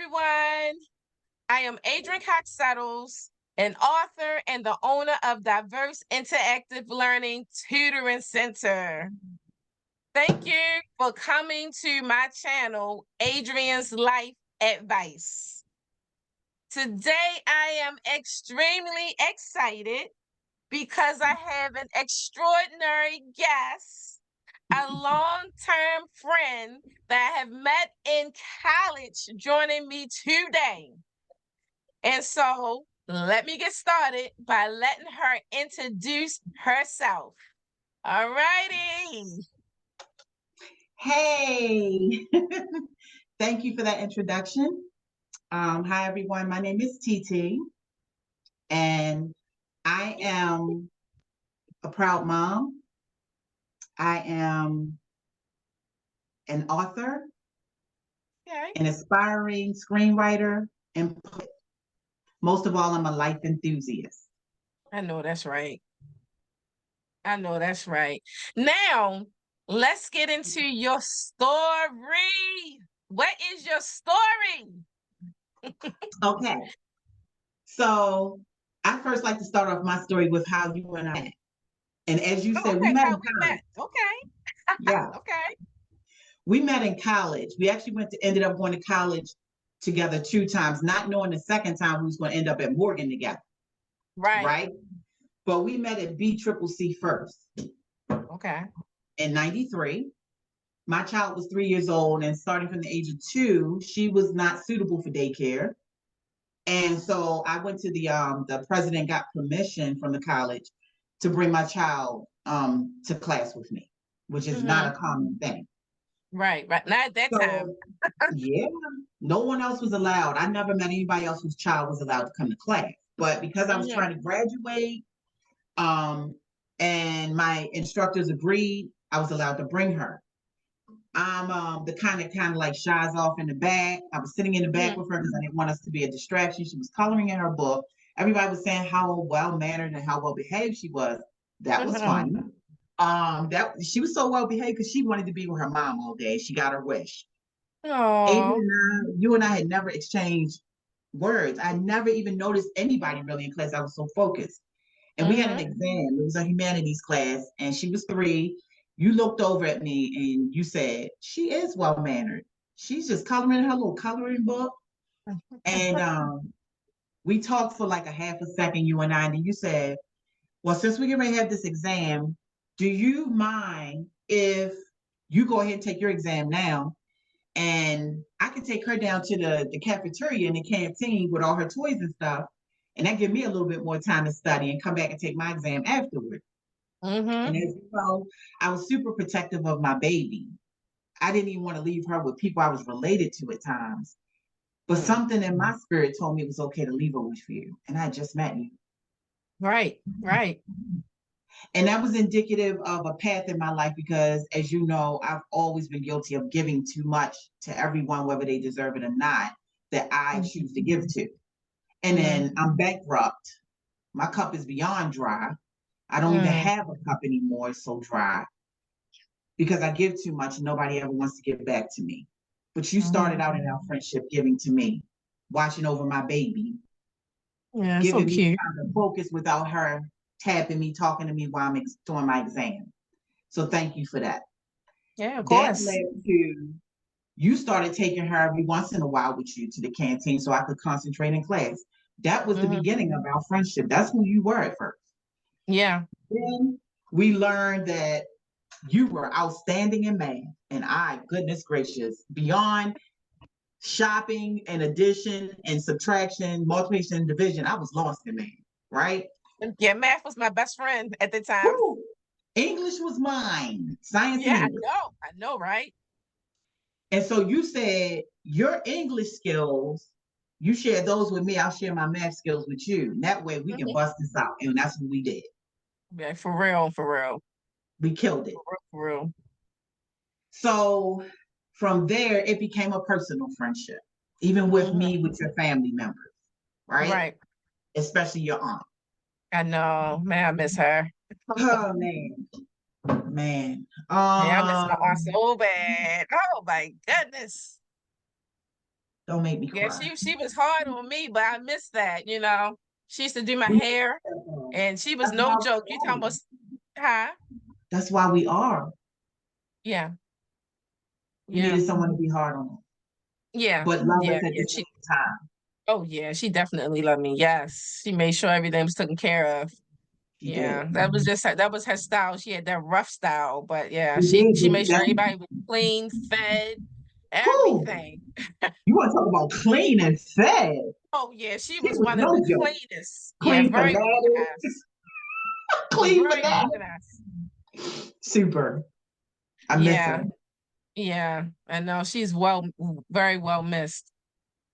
everyone. I am Adrian Settles, an author and the owner of Diverse Interactive Learning Tutoring Center. Thank you for coming to my channel, Adrian's Life Advice. Today, I am extremely excited because I have an extraordinary guest, a long-term friend that I have met in college joining me today. And so let me get started by letting her introduce herself. All righty. Hey, thank you for that introduction. Hi, everyone. My name is TT, and I am a proud mom. I am an author, Okay. an aspiring screenwriter, and most of all, I'm a life enthusiast. I know that's right. I know that's right. Now, let's get into your story. What is your story? Okay, so I first like to start off my story with how you and I met. And as you said, we Okay, met how in we college. met. Okay. Yeah, Okay. we met in college. We actually ended up going to college together 2 times, not knowing the second time we was going to end up at Morgan together, Right. right? But we met at BCCC first Okay. in '93. My child was 3 years old, and starting from the age of 2, she was not suitable for daycare. And so I went to the president got permission from the college to bring my child to class with me, which is not a common thing. Right. Not at that time. So yeah, no one else was allowed. I never met anybody else whose child was allowed to come to class. But because I was trying to graduate, and my instructors agreed, I was allowed to bring her. I'm the kind of like shies off in the back. I was sitting in the back with her because I didn't want us to be a distraction. She was coloring in her book. Everybody was saying how well mannered and how well behaved she was. That was funny. That she was so well behaved because she wanted to be with her mom all day. She got her wish. Oh. You and I had never exchanged words. I never even noticed anybody really in class. I was so focused. And we had an exam. It was a humanities class, and she was 3. You looked over at me and you said, "She is well mannered. She's just coloring her little coloring book." And we talked for like a half a second, you and I, and then you said, "Well, since we're going to have this exam, do you mind if you go ahead and take your exam now? And I can take her down to the cafeteria in the canteen with all her toys and stuff. And that give me a little bit more time to study and come back and take my exam afterward." And as you know, I was super protective of my baby. I didn't even want to leave her with people I was related to at times. But something in my spirit told me it was okay to leave her with you. And I just met you. Right. And that was indicative of a path in my life because, as you know, I've always been guilty of giving too much to everyone, whether they deserve it or not, that I choose to give to. And then I'm bankrupt. My cup is beyond dry. I don't even have a cup anymore. It's so dry because I give too much and nobody ever wants to give back to me. But you started out in our friendship giving to me, watching over my baby, Yeah, so giving me cute. time to focus without her tapping me, talking to me while I'm doing my exam. So thank you for that. Yeah, of That course. led to you started taking her every once in a while with you to the canteen so I could concentrate in class. That was the beginning of our friendship. That's who you were at first. Yeah. Then we learned that you were outstanding in math. And I, goodness gracious, beyond shopping and addition and subtraction, multiplication and division, I was lost in math, right? Yeah, math was my best friend at the time. Woo! English was mine, science and Yeah, English. I know, right? And so you said your English skills, you share those with me, I'll share my math skills with you. And that way we can bust this out. And that's what we did. Yeah, for real. We killed it. For real. So from there, it became a personal friendship, even with me, with your family members, right? Right. Especially your aunt. I know. Man, I miss her. Oh man. Man. Yeah, I miss my aunt so bad. Oh my goodness. Don't make me Yeah, cry. she was hard on me, but I miss that, you know. She used to do my hair, and she was That's no why joke. You we talking are. about, huh? That's why we are. Yeah, We yeah, needed someone to be hard on us, yeah, but love yeah, us at yeah. the She, same time. oh yeah, she definitely loved me. Yes, she made sure everything was taken care of. She Yeah, did. that was her style. She had that rough style, but yeah, We did. she made sure everybody was clean, fed, Whew, everything. you want to talk about clean and fed? Oh yeah, she She was was one of no the joke. cleanest. Yeah, Clean very fanatic. organized. Clean Very fanatic. organized. Super. I miss Yeah, her. yeah. I know she's very well missed.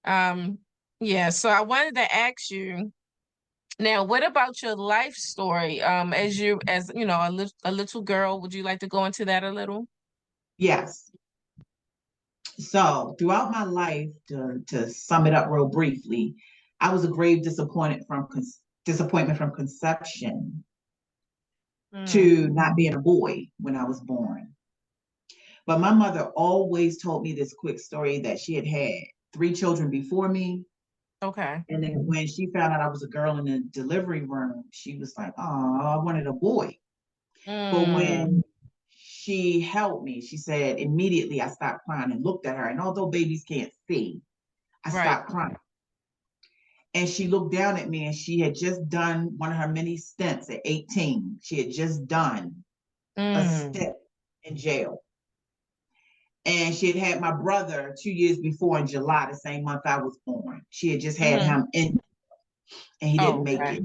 Um, yeah, so I wanted to ask you now, what about your life story? As you know, a little girl, would you like to go into that a little? Yes. So throughout my life, to sum it up real briefly, I was a grave disappointment from conception Mm, to not being a boy when I was born. But my mother always told me this quick story that she had had three children before me. okay. And then when she found out I was a girl in the delivery room, she was like, oh, I wanted a boy. But Mm, when she held me, she said, immediately I stopped crying and looked at her. And although babies can't see, I right. stopped crying. And she looked down at me and she had just done one of her many stints at 18. She had just done a Mm, stint in jail. And she had had my brother 2 years before in July, the same month I was born. She had just had mm. him in, and he didn't Oh, make okay. it.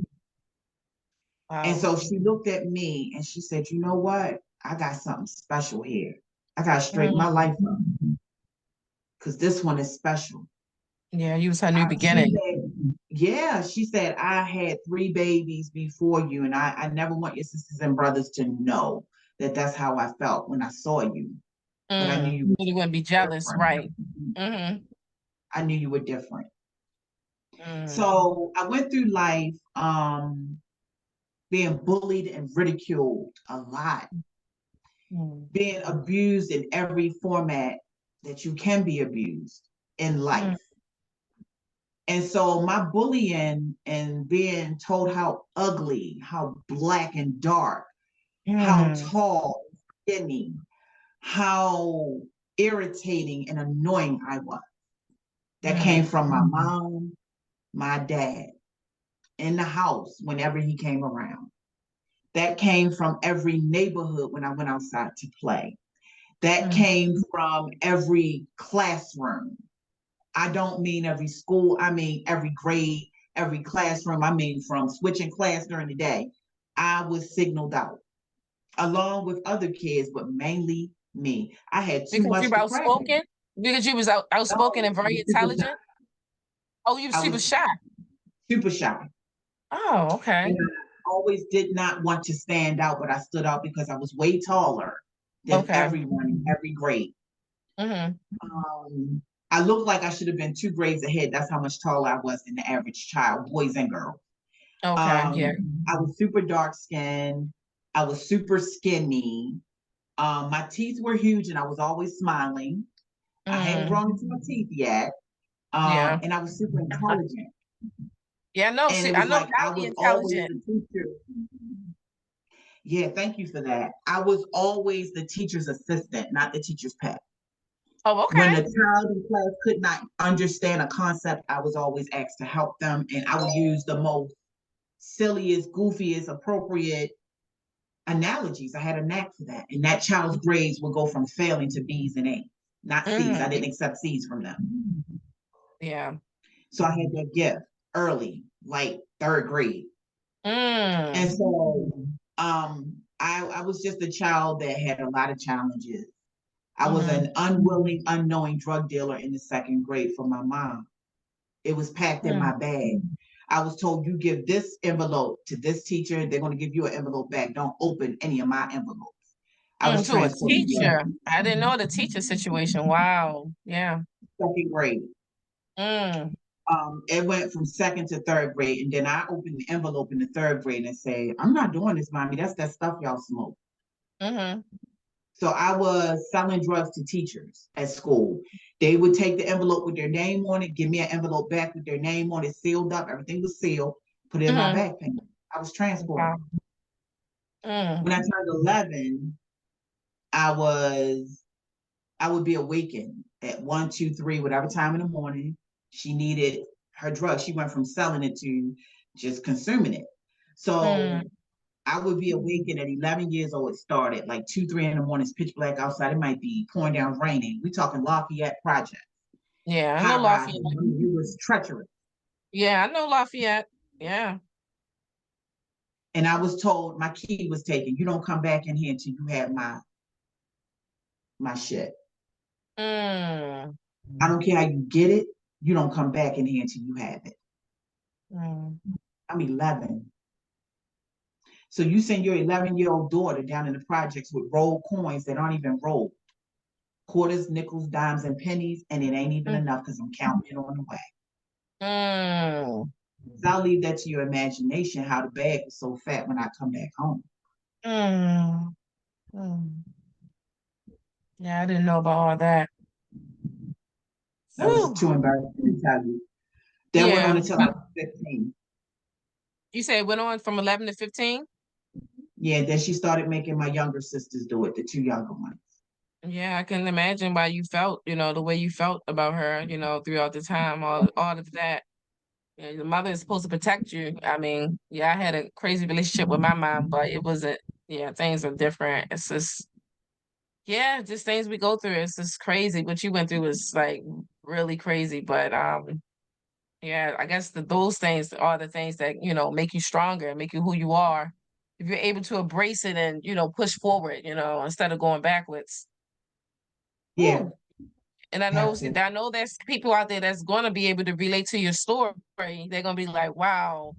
And Wow. so she looked at me and she said, you know what? I got something special here. I got to straighten my Mm. life up because this one is special. Yeah, you was her new She beginning. said, yeah, she said, I had three babies before you, and I never want your sisters and brothers to know that that's how I felt when I saw you. But I knew Mm. you were You wouldn't be jealous, different. right? Mm-hmm. I knew you were different. Mm. So I went through life being bullied and ridiculed a lot, Mm. being abused in every format that you can be abused in Mm. life. And so my bullying and being told how ugly, how black and dark, how Mm. tall, skinny, how irritating and annoying I was. That came Mm. from my mom, my dad, in the house whenever he came around. That came from every neighborhood when I went outside to play. That Mm. came from every classroom. I don't mean every school, I mean every grade, every classroom. I mean from switching class during the day. I was signaled out along with other kids, but mainly me. I had too Because you much were to crack. outspoken? Because you was outspoken No, and I very was super shy. intelligent? Oh, I she was was shy. super shy. Oh, okay. And I always did not want to stand out, but I stood out because I was way taller than Okay. everyone in every grade. Mm-hmm. I looked like I should have been two grades ahead. That's how much taller I was than the average child, boys and girls. Okay. Um, Yeah. I was super dark skinned. I was super skinny. My teeth were huge and I was always smiling. I hadn't Mm. grown into my teeth yet. Yeah. And I was super intelligent. Yeah, no, And she it I was know like I highly was always intelligent. the teacher. Yeah, thank you for that. I was always the teacher's assistant, not the teacher's pet. Oh, When okay. a child in class could not understand a concept, I was always asked to help them, and I would use the most silliest, goofiest, appropriate analogies. I had a knack for that. And that child's grades would go from failing to B's and A's, not C's. I Mm. didn't accept C's from them. Yeah. So I had that gift early, like third grade. And Mm. so I was just a child that had a lot of challenges. I was Mm-hmm. an unwilling, unknowing drug dealer in the second grade for my mom. It was packed in Mm. my bag. I was told, you give this envelope to this teacher, they're going to give you an envelope back. Don't open any of my envelopes. I was Mm. To a transported teacher. to I didn't know the teacher situation. Wow. Yeah. second grade. Mm. It went from second to third grade, and then I opened the envelope in the third grade and say, I'm not doing this, mommy. That's that stuff y'all smoke. Mm-hmm. So I was selling drugs to teachers at school. They would take the envelope with their name on it, give me an envelope back with their name on it, sealed up. Everything was sealed, put it in my Mm-hmm. backpack. I was Wow. transporting. Mm. When I turned 11, I was I would be awakened at 1, 2, 3, whatever time in the morning. She needed her drug. She went from selling it to just consuming it. Mm. So I would be awakened at 11 years old. It started like 2, 3 in the morning. It's pitch black outside. It might be pouring down raining. We talking Lafayette Project, Yeah, I know high rise. Lafayette. It was treacherous. Yeah, I know Lafayette. Yeah. And I was told my key was taken. You don't come back in here until you have my shit. Mm. I don't care how you get it. You don't come back in here until you have it. Mm. I'm 11. So you send your 11-year-old daughter down in the projects with rolled coins that aren't even rolled, quarters, nickels, dimes, and pennies, and it ain't even Mm. enough because I'm counting it on the way. Mm. So I'll leave that to your imagination how the bag was so fat when I come back home. Mm. Mm. Yeah, I didn't know about all that. That was Whew. too embarrassing to tell you. That went on Yeah. until I was 15. You said it went on from 11 to 15? Yeah, then she started making my younger sisters do it, the two younger ones. Yeah, I can imagine why you felt, the way you felt about her, throughout the time, all of that. Yeah, your mother is supposed to protect you. I mean, yeah, I had a crazy relationship with my mom, but it wasn't, yeah, things are different. It's just, yeah, just things we go through. It's just crazy. What you went through was like really crazy. But yeah, I guess those things are the things that, make you stronger, make you who you are. If you're able to embrace it and, push forward, instead of going backwards. Yeah, Woo. And I know have to. I know there's people out there that's gonna be able to relate to your story. They're gonna be like, wow,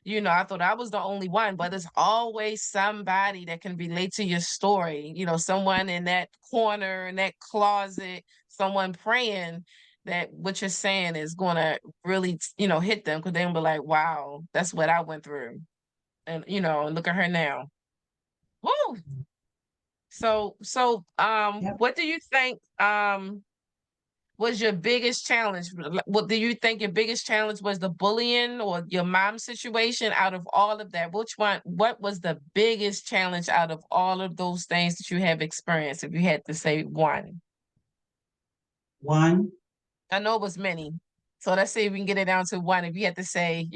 I thought I was the only one, but there's always somebody that can relate to your story. Someone in that corner, in that closet, someone praying that what you're saying is gonna really, hit them because they're gonna be like, wow, that's what I went through. And and look at her now. Woo! So, Yep. what do you think? Was your biggest challenge? What do you think your biggest challenge was, the bullying or your mom situation? Out of all of that, what was the biggest challenge out of all of those things that you have experienced? If you had to say one, One, I know it was many. So let's see if we can get it down to one. If you had to say,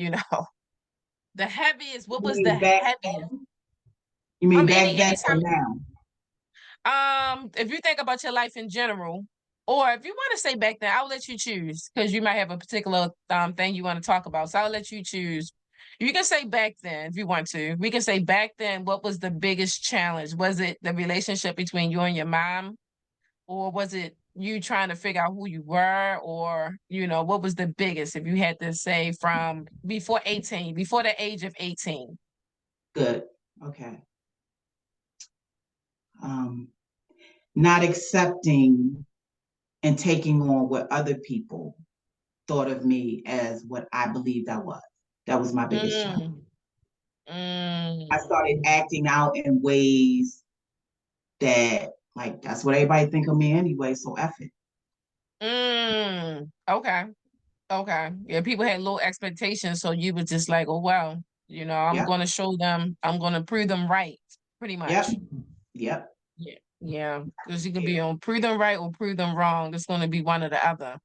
the heaviest, what you was the mean back heaviest? then? You mean back then or Anytime. now? If you think about your life in general, or if you want to say back then, I'll let you choose because you might have a particular thing you want to talk about. So I'll let you choose. You can say back then if you want to. We can say back then, what was the biggest challenge? Was it the relationship between you and your mom? Or was it you trying to figure out who you were? Or, what was the biggest, if you had to say from before 18, before the age of 18? Good. Okay. Um, Not accepting and taking on what other people thought of me as what I believed I was. That was my biggest challenge. Mm, I mm. started acting out in ways that, like, that's what everybody think of me anyway. So F it. Okay. Okay. Yeah, people had low expectations, so you was just like, oh well, I'm Yep. gonna show them, I'm gonna prove them right, pretty Yep. much. Yep. Yeah. Yeah. Because you can be on prove them right or prove them wrong. It's gonna be one or the other.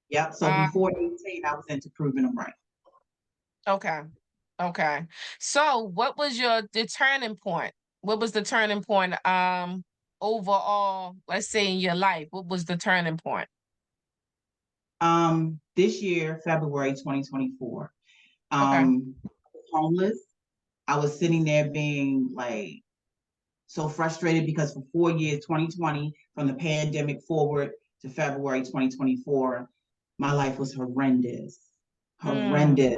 Yep. So Um, before 18, I was into proving them right. okay. Okay. So what was the turning point? What was the turning point overall, let's say in your life? What was the turning point? This year, February 2024, Okay. homeless. I was sitting there being like so frustrated because for 4 years, 2020, from the pandemic forward to February 2024, my life was horrendous. Mm, Horrendous.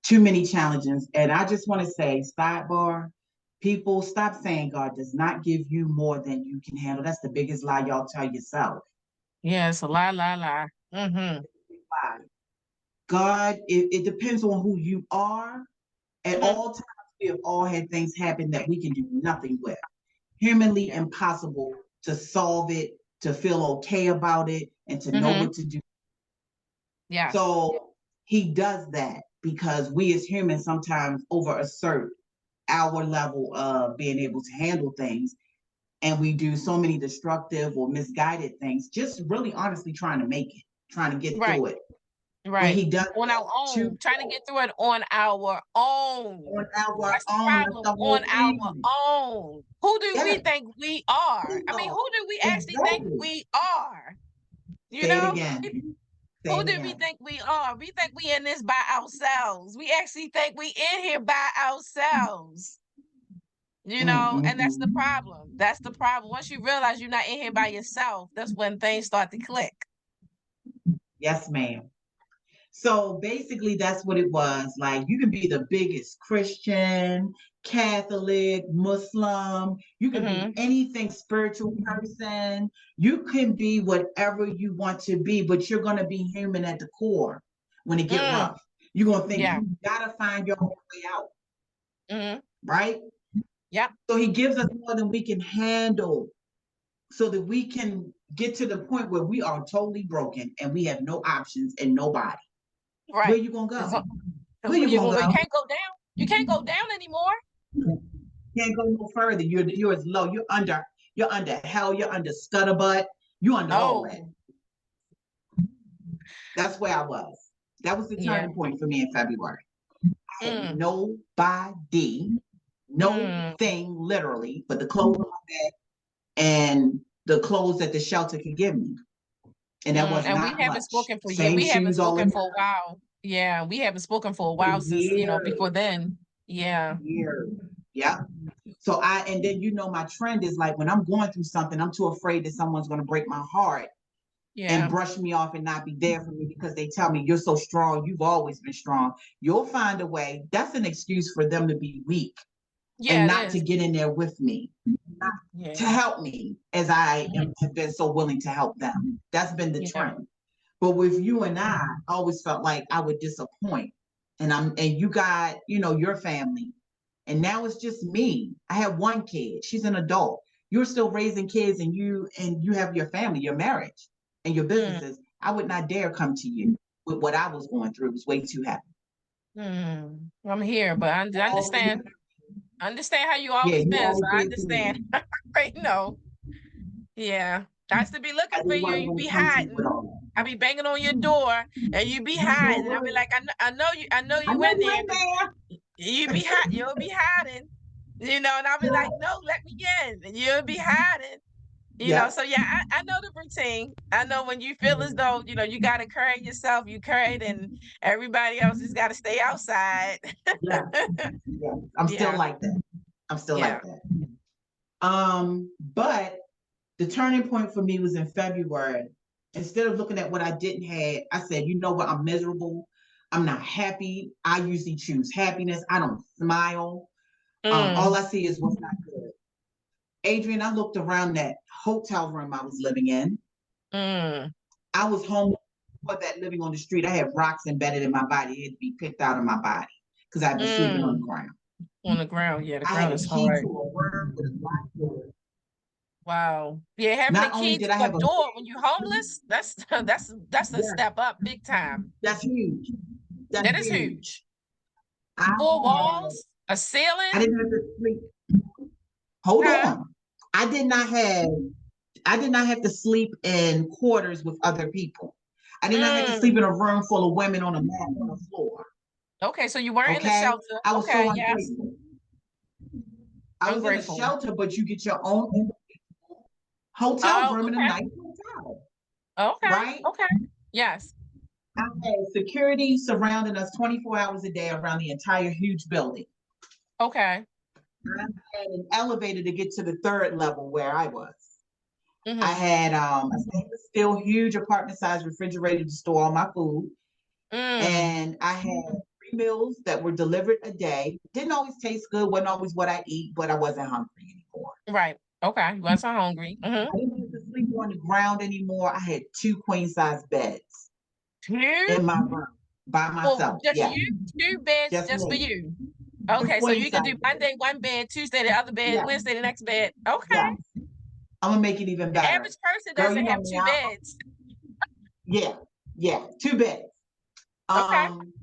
Too many challenges. And I just want to say, sidebar, people stop saying God does not give you more than you can handle. That's the biggest lie y'all tell yourself. yes, a lie, lie, lie. Mm-hmm. God, it depends on who you are. At Mm-hmm. all times, we have all had things happen that we can do nothing with. humanly impossible to solve it, to feel okay about it, and to know what to do. Yes. So he does that because we as humans sometimes overassert our level of being able to handle things. And we do so many destructive or misguided things, just really honestly trying to make it, trying to get Right. through it. When Right. he does On our own, trying to get through it on our own. on our That's the own, that's problem. the On whole our thing. own. Who do we Yes, think we are? I mean, who do we actually think exactly. we are? You Say it know? again. Say Who it do we again. think we are? We think we in this by ourselves. We actually think we in here by ourselves. You know, and that's the Mm-mm-mm. problem. That's the problem. Once you realize you're not in here by yourself, that's when things start to click. Yes, ma'am. So basically, that's what it was. Like, you can be the biggest Christian, Catholic, Muslim, you can be Mm-hmm. anything spiritual person, you can be whatever you want to be, but you're going to be human at the core when it get Mm. rough. You're going to think Yeah. you got to find your own way out, Mm-hmm. right? Yep. So he gives us more than we can handle so that we can get to the point where we are totally broken and we have no options and nobody. Where Right. you gonna Because go? Where you you gonna well, you go? can't go down. You can't go down anymore. Can't go no further. You're as low. You're under hell. You're under scuttlebutt. You under all that. Oh, That's where I was. That was the yeah. turning point for me in February. I had Mm. nobody, no Mm. thing literally, but the clothes on my back and the clothes that the shelter could give me. And that was And we not haven't much. spoken for Same we haven't shoes all in spoken for a while. Yeah, we haven't spoken for a for while since, years. before then. Yeah. Years. Yeah. So and then my trend is like when I'm going through something, I'm too afraid that someone's going to break my heart and Yeah. brush me off and not be there for me because they tell me you're so strong. You've always been strong. You'll find a way. That's an excuse for them to be weak and Yeah, it not to is. get in there with me, not to Yeah. help me as have been so willing to help them. That's been the Yeah. trend. But with you and I always felt like I would disappoint. And you got, your family. And now it's just me. I have one kid. She's an adult. You're still raising kids and you have your family, your marriage, and your Mm. businesses. I would not dare come to you with what I was going through. It was way too heavy. I'm here, but I understand. Understand how you Yeah, always you been, so always I did understand. too. Right? No. Yeah. I used to be I looking for just you. wasn't You going be to come to you with hiding. all that. I be banging on your door and you be You sure hiding. I be would. like, I know I you know in you there, in but there. you'll be hiding. And I'll be like, no, let me in. And you'll be hiding. Yep. So yeah, I know the routine. I know when you feel as though, you gotta carry yourself, you carry it and everybody else just gotta stay outside. Yeah. Yeah. I'm still Yeah, like that. I'm still yeah. like that. But the turning point for me was in February. Instead of looking at what I didn't have, I said, you know what? I'm miserable. I'm not happy. I usually choose happiness. I don't smile. All Mm, I see is what's not good. Adrian, I looked around that hotel room I was living in. mm, I was homeless for that living on the street. I had rocks embedded in my body. It had to be picked out of my body because I'd been sleeping on the mm. ground. On the ground. Yeah, the I had ground a is key hard. to a room with a locked door. Wow. Yeah, having a Not only key did to I a have a door when you're homeless, that's a yes, step up big time. that's huge. That's That is huge. huge. I Four had walls, a ceiling, I didn't have to sleep. Hold huh? on. I did not have I did not have to sleep in quarters with other people. I did not have to sleep Mm. in a room full of women on a mat on the floor. Okay, so you weren't in the Okay. shelter. I was so Okay, yes. ungrateful. I I'm was in a grateful. shelter, but you get your own hotel Oh, room in a okay. nice hotel, Okay. right? Okay. Yes. I had security surrounding us 24 hours a day around the entire huge building. Okay. I had an elevator to get to the third level where I was. I Mm-hmm. had a stainless steel huge apartment size refrigerator to store all my food. Mm. And I had 3 meals that were delivered a day. Didn't always taste good, wasn't always what I eat, but I wasn't hungry anymore. Right. Okay. You wasn't hungry. Mm-hmm. I didn't have to sleep on the ground anymore. I had 2 queen size beds Two? in my room by Well, myself. just Yeah, you? Two beds just just for me. you. Okay, so queen you can size do bed. Monday one bed, Tuesday the other bed, Yeah, Wednesday the next bed. Okay. yeah. I'm gonna make it even The better. average person Girl, you doesn't know have me. two beds. Yeah, yeah, 2 beds. Okay. Um,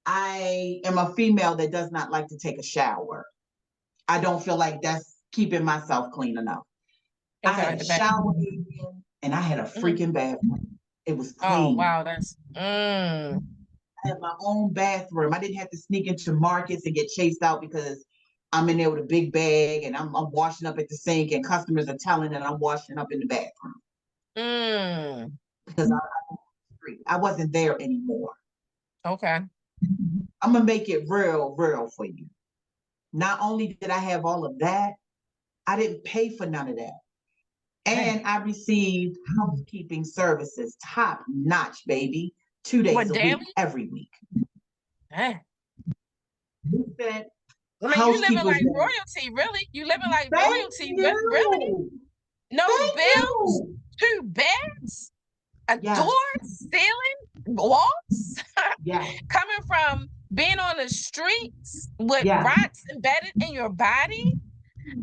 I am a female that does not like to take a shower. I don't feel like that's keeping myself clean enough. I had Okay. a shower, and I had a Mhm. freaking bathroom. It was Oh clean. wow, that's I had my own bathroom. I didn't have to sneak into markets and get chased out because I'm in there with a big bag and I'm washing up at the sink, and customers are telling that I'm washing up in the bathroom mm. because I wasn't there anymore. Okay. I'm gonna make it real, real for you. Not only did I have all of that, I didn't pay for none of that. Dang. And I received housekeeping services, top notch, baby, 2 days What, a daily? week, every week. Dang. We spent I mean, you living housekeepers. like royalty, really? You living like Thank royalty, really? you. No Thank bills, you. 2 beds, a door, Yes, ceiling, walls. yes, Coming from being on the streets with yes, rats embedded in your body.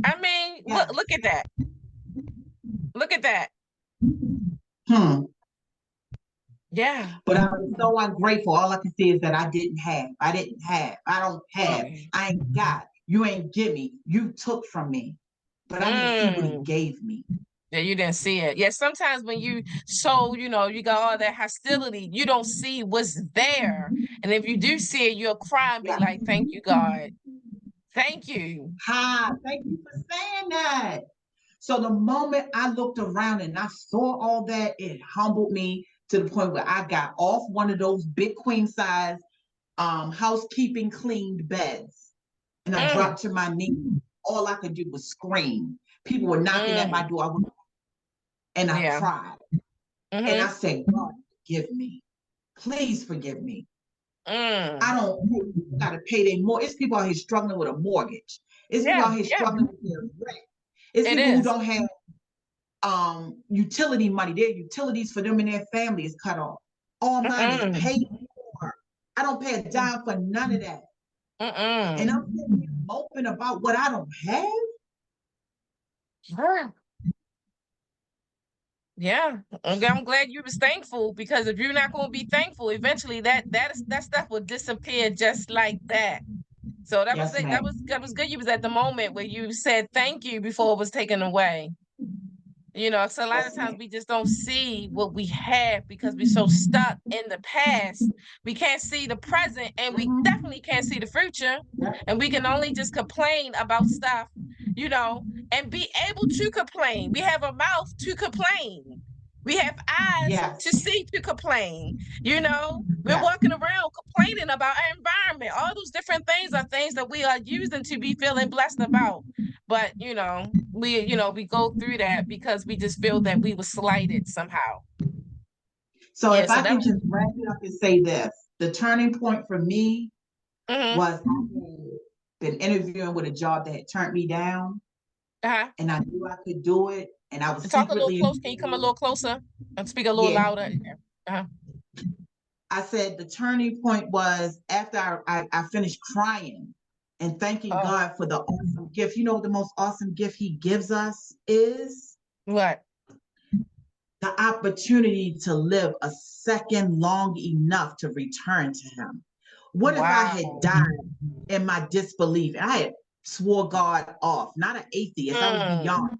I mean, yes. look at that. Look at that. Hmm. Yeah. But I was so ungrateful. All I can see is that I didn't have. I didn't have. I don't have. Mm. I ain't got. You ain't give me. You took from me. But I didn't see what he Mm. gave me. Yeah, you didn't see it. Yeah, sometimes when you you got all that hostility, you don't see what's there. And if you do see it, you'll cry and be Yeah. like, thank you, God. Thank you. Ha, thank you for saying that. So the moment I looked around and I saw all that, it humbled me to the point where I got off one of those big queen size housekeeping cleaned beds, and I Mm, dropped to my knees. All I could do was scream. People were knocking at my mm, door, and I yeah. cried. And I Mm-hmm. said, God, forgive me. Please forgive me. I Mm. don't got to pay their more. It's people out here struggling with a mortgage. It's people Yeah, out here yeah, struggling with their rent. It's it people who is. don't have utility money. Their utilities for them and their family is cut off. All mine is Mm-mm. paid for. I don't pay a dime for none of that. And Mm-mm. I'm sitting here moping about what I don't have. Yeah. Yeah. I'm glad you was thankful, because if you're not going to be thankful, eventually that stuff will disappear just like that. So that was Yes, it. ma'am. That was good. You was at the moment where you said thank you before it was taken away. So a lot of Yes, times ma'am. we just don't see what we have because we're so stuck in the past. We can't see the present, and we Mm-hmm. definitely can't see the future. Yep. And we can only just complain about stuff, and be able to complain. We have a mouth to complain. We have eyes Yes. to see to complain. We're Yes. walking around complaining about our environment. All those different things are things that we are using to be feeling blessed about. But we go through that because we just feel that we were slighted somehow. So Yeah, if so I that can was just wrap it up and say this, the turning point for me mm-hmm. was I had been interviewing with a job that had turned me down, Uh-huh. and I knew I could do it, and I was Talk a little secretly close. Can you come a little closer and speak a little yeah. louder? Uh-huh. I said the turning point was after I finished crying and thanking Oh, God for the awesome gift. You know what the most awesome gift He gives us is? what? The opportunity to live a second long enough to return to Him. What if I had Wow. died in my disbelief? I had swore God off, not an atheist. I was Mm, beyond.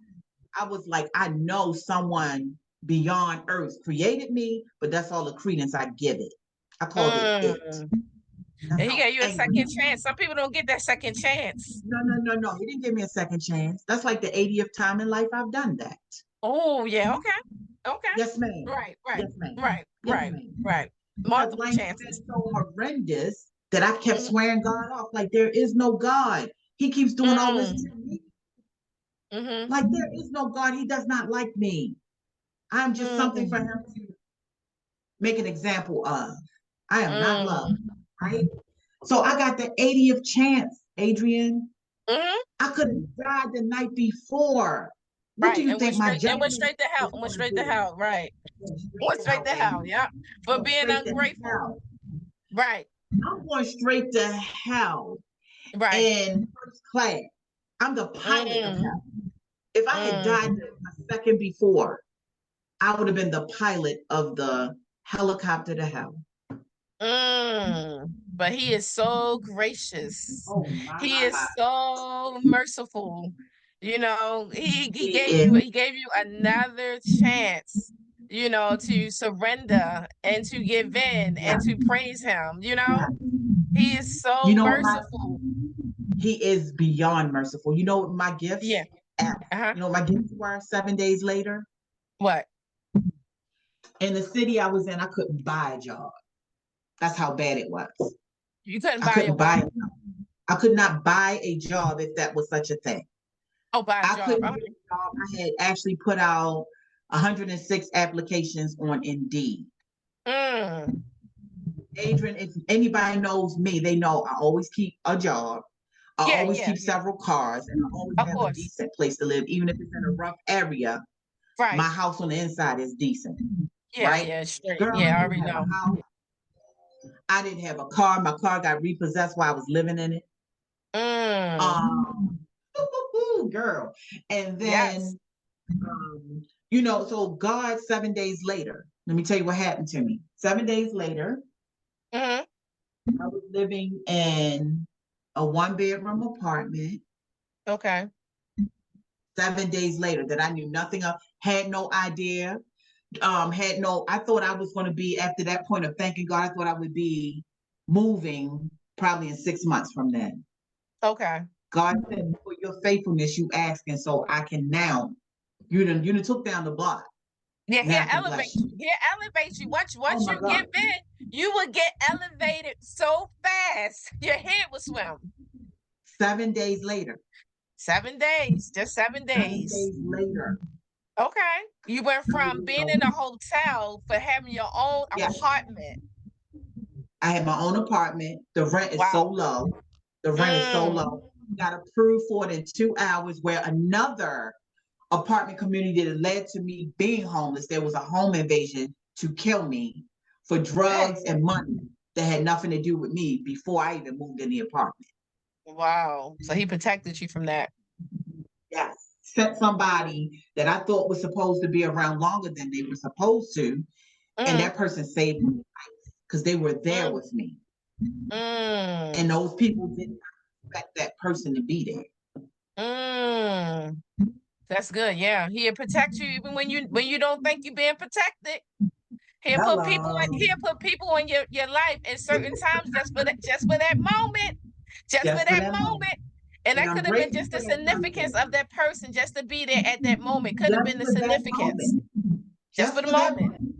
I was like, I know someone beyond earth created me, but that's all the credence I give it. I called it it. mm. That's And he how gave you a angry. second chance. Some people don't get that second chance. No, no, no, no. He didn't give me a second chance. That's like the 80th time in life I've done that. Oh, yeah. Okay. Okay. Yes, ma'am. Right, right, Yes, ma'am. right, Yes, right, ma'am. right. Because Multiple life has been chances. so horrendous that I kept Mm, swearing God off. Like there is no God. He keeps doing all this mm, to me. mm-hmm, Like there is no God. He does not like me. I'm just something for mm, him to make an example of. I am not loved, mm, right? So I got the 80th chance, Adrian. mm-hmm. I could have died the night before. What do Right. you think my And went judgment straight to hell. is Went going to straight to be? hell. Right. Going straight Went to straight hell, to hell. baby. Yeah. For Going being straight to ungrateful. hell. Right. I'm going straight to hell. Right. in first class. I'm the pilot of Mm, hell. If I had died mm, a second before, I would have been the pilot of the helicopter to hell. but he is so gracious. Oh He my. is so merciful. You know, he He gave is. you another chance, you know, to surrender and to give in Yeah, and to praise him, you yeah. know? He is You so know what merciful. he is beyond merciful. You know what my Yeah. gifts? Uh-huh. You know what my gifts were 7 days later? What? In the city I was in, I couldn't buy a job. That's how bad it was. You couldn't I buy your couldn't buy what? a job. I could not buy a job if that was such a thing. Oh, buy a I job. couldn't get a job. I had actually put out 106 applications on Indeed. Mm, Adrian, if anybody knows me, they know I always keep a job. I yeah, always yeah, keep yeah. several cars, and I always Of have a course. decent place to live, even if it's in a rough area. My Right. house on the inside is decent, Yeah, right? yeah, straight. Girl, Yeah, I I didn't already have know. a house. I didn't have a car. My car got repossessed while I was living in it. Mm, Um, girl. And yes. then, you know, so God, 7 days later, let me tell you what happened to me. 7 days later, Hmm. I was living in a one-bedroom apartment. Okay. 7 days later, that I knew nothing of, had no idea, had no, I thought I was going to be, after that point of thanking God, I thought I would be moving probably in 6 months from then. Okay. God said, for your faithfulness, you ask, and so I can now, you done took down the block. Yeah, Now he'll I can bless elevate you. you. He'll elevate you. Oh Once my you God. get in, you will get elevated so fast. Your head will swim. 7 days later, 7 days, just seven seven days. days later, Okay. You went I from was, being in a hotel for having your own yeah, apartment. I had my own apartment. The rent is so Wow. low. The rent is so Mm, low. Got approved for it in 2 hours, where another apartment community that led to me being homeless, there was a home invasion to kill me for drugs dang. and money that had nothing to do with me before I even moved in the apartment. Wow. So he protected you from that. Yes. Sent somebody that I thought was supposed to be around longer than they were supposed to, and Mm, that person saved my life because they were there mm, with me. And mm, those people didn't expect that person to be there. mm. That's good. Yeah. He'll protect you even when you don't think you're being protected. Hello. He'll put people in your life at certain times just for that moment. Just for Just for that that moment. moment. And And that I'm could have been grateful just for the that significance person. of that person just to be there at that moment. Could have Just been the for that significance. moment. Just for Just the for that moment. moment.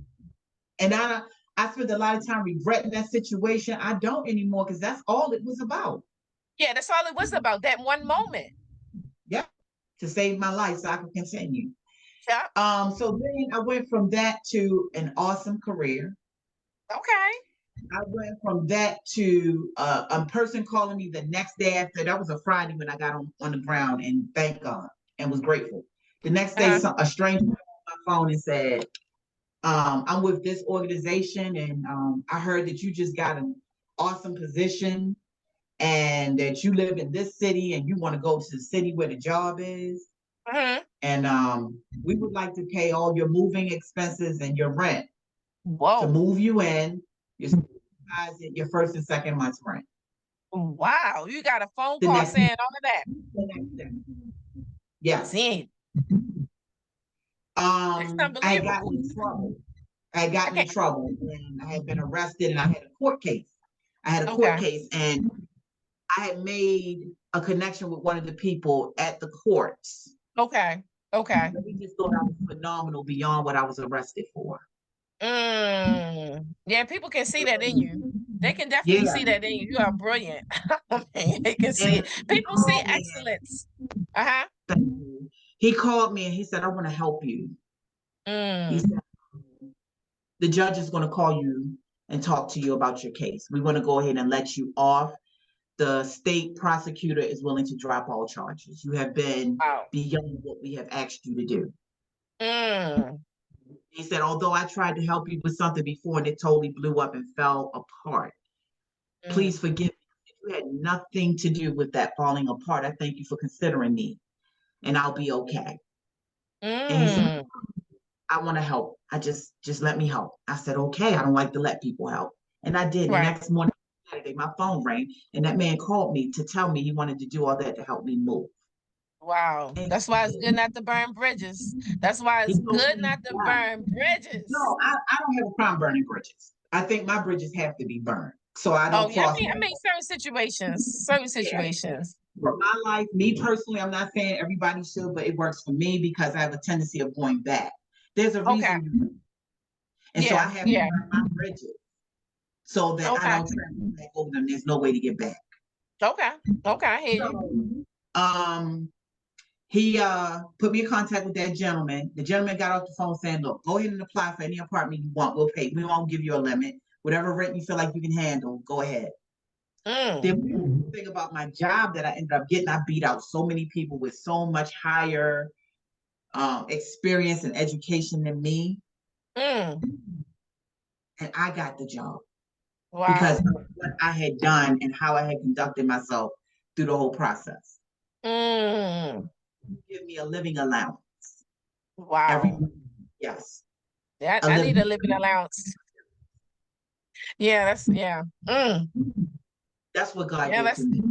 And I spent a lot of time regretting that situation. I don't anymore because that's all it was about. Yeah, that's all it was about. That one moment. Yeah. To save my life so I could continue. Yeah. So then I went from that to an awesome career. Okay. I went from that to a person calling me the next day after. That was a Friday when I got on the ground, and thank God and was grateful. The next day, Uh-huh. a stranger on my phone and said, I'm with this organization, and I heard that you just got an awesome position and that you live in this city and you want to go to the city where the job is. Uh-huh. And we would like to pay all your moving expenses and your rent to Whoa. move you in, your deposit, your first and second month's rent. Wow. You got a phone The call next, saying all of that. the next day. Yes. See, it's I had gotten unbelievable. in trouble. I had I gotten in can't. trouble and I had been arrested and I had a court case. I had a court Okay. case and I had made a connection with one of the people at the courts. Okay. Okay. He just thought I was phenomenal beyond what I was arrested for. Yeah, people can see that in you. They can definitely Yeah. see that in you. You are brilliant. I mean, they can see it. And he People see called me. excellence. Uh-huh. He called me and he said, I want to help you. He Mm. said, the judge is going to call you and talk to you about your case. We want to go ahead and let you off. The state prosecutor is willing to drop all charges. You have been Wow. beyond what we have asked you to do. Mm. He said, although I tried to help you with something before and it totally blew up and fell apart, please Mm. forgive me you had nothing to do with that falling apart. I thank you for considering me, and I'll be okay. And he said, Mm. I want to help. Just let me help. I said, okay. I don't like to let people help. And I did. The Right. next morning, Saturday, my phone rang, and that man called me to tell me he wanted to do all that to help me move. Wow. And That's why it's good not to burn bridges. That's why he it's told good me, not to yeah. burn bridges. No, I don't have a problem burning bridges. I think my bridges have to be burned. So I Oh don't yeah, cross I them. mean certain Yeah. situations. For my life, me personally, I'm not saying everybody should, but it works for me because I have a tendency of going back. There's a Okay. reason. And so I Yeah, have to yeah. burn my bridges so that I Okay. don't turn back over them. There's no way to get back. Okay. Okay, I hear you. So he put me in contact with that gentleman. The gentleman got off the phone saying, look, go ahead and apply for any apartment you want. We'll pay. We won't give you a limit. Whatever rent you feel like you can handle, go ahead. The Mm. thing about my job that I ended up getting, I beat out so many people with so much higher experience and education than me. Mm. And I got the job because Wow. of what I had done and how I had conducted myself through the whole process. Mm. Give me a living allowance every Wow. month. Yes, Yeah, a I need a living. living allowance. Yeah, that's yeah. Mm. That's what God Yeah, did for that's me.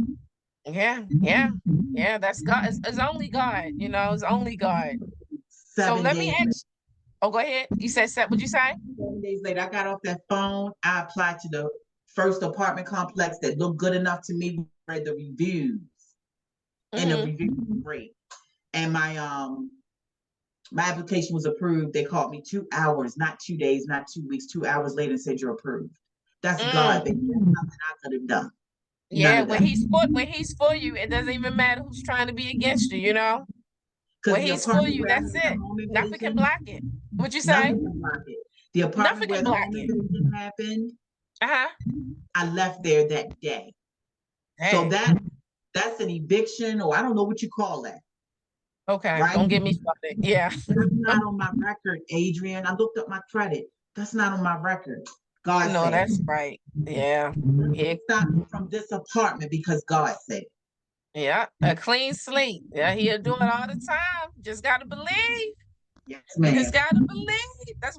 yeah, yeah, yeah. That's God. It's only God, it's only God. So Seven let me days later, ask. Oh, go ahead. You said set. What'd you say? 7 days later, I got off that phone. I applied to the first apartment complex that looked good enough to me. Read the reviews, and the Mm-hmm. reviews were great. And my application was approved. They called me 2 hours, not 2 days, not 2 weeks, 2 hours later and said you're approved. That's God, Mm. baby. There's nothing I could have done. None Yeah, of that. when he's for you, it doesn't even matter who's trying to be against you. Because When the he's for apartment you, where I that's had the it. home Nothing can invasion, block it. What you say? nothing can block it. The apartment Nothing where can the block home it. invasion happened, Uh-huh. I left there that day. So Hey, that's an eviction, or I don't know what you call that, okay. right? Don't get me started. Yeah. That's not on my record, Adrian. I looked up my credit. That's not on my record. God No, said that's right. Yeah. Yeah. stop me from this apartment because God said. Yeah. A clean slate. Yeah, he'll do it all the time. Just gotta believe. Yes, You ma'am. just gotta believe. That's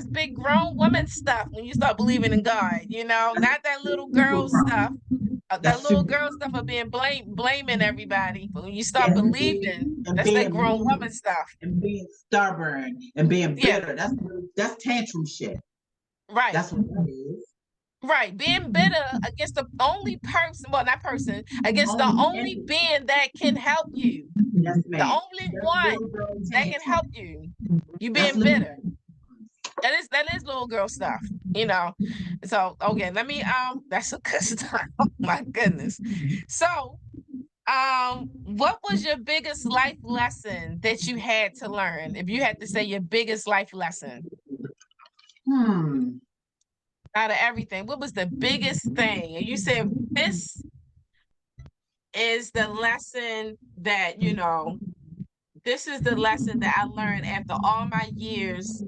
big grown woman stuff when you start believing in God, That's not that little super girl stuff. grown. That That's little super girl stuff grown. of being blaming everybody. But when you start Yes, believing, and that's that being grown mean woman stuff. and being stubborn and being Yeah, bitter. That's tantrum shit. right. That's what that is. Right. Being bitter against the only person, well, not person, against the Only only entity. being that can help you. Yes, The ma'am. only That's little one girl that can help tantrum. you. You That's being little. bitter. That is little girl stuff. So okay, let me that's a good stuff. Oh my goodness. So what was your biggest life lesson that you had to learn? If you had to say your biggest life lesson Hmm. out of everything, what was the biggest thing? And you said this is the lesson that this is the lesson that I learned after all my years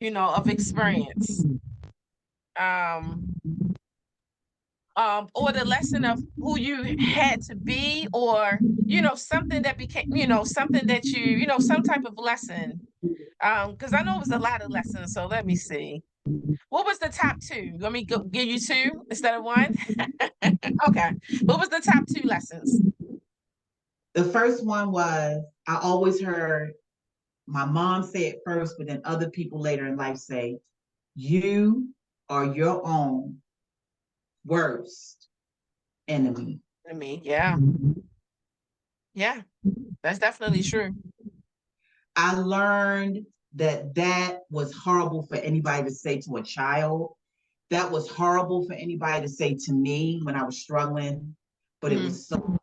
of experience. Um, or the lesson of who you had to be, or something that became something that some type of lesson. Because I know it was a lot of lessons. So let me see. What was the top two? Let me give you two instead of one. Okay. What was the top two lessons? The first one was I always heard my mom say it first, but then other people later in life say, you are your own worst enemy. I mean, yeah, yeah, that's definitely true. I learned that was horrible for anybody to say to a child. That was horrible for anybody to say to me when I was struggling, but it Mhm. was so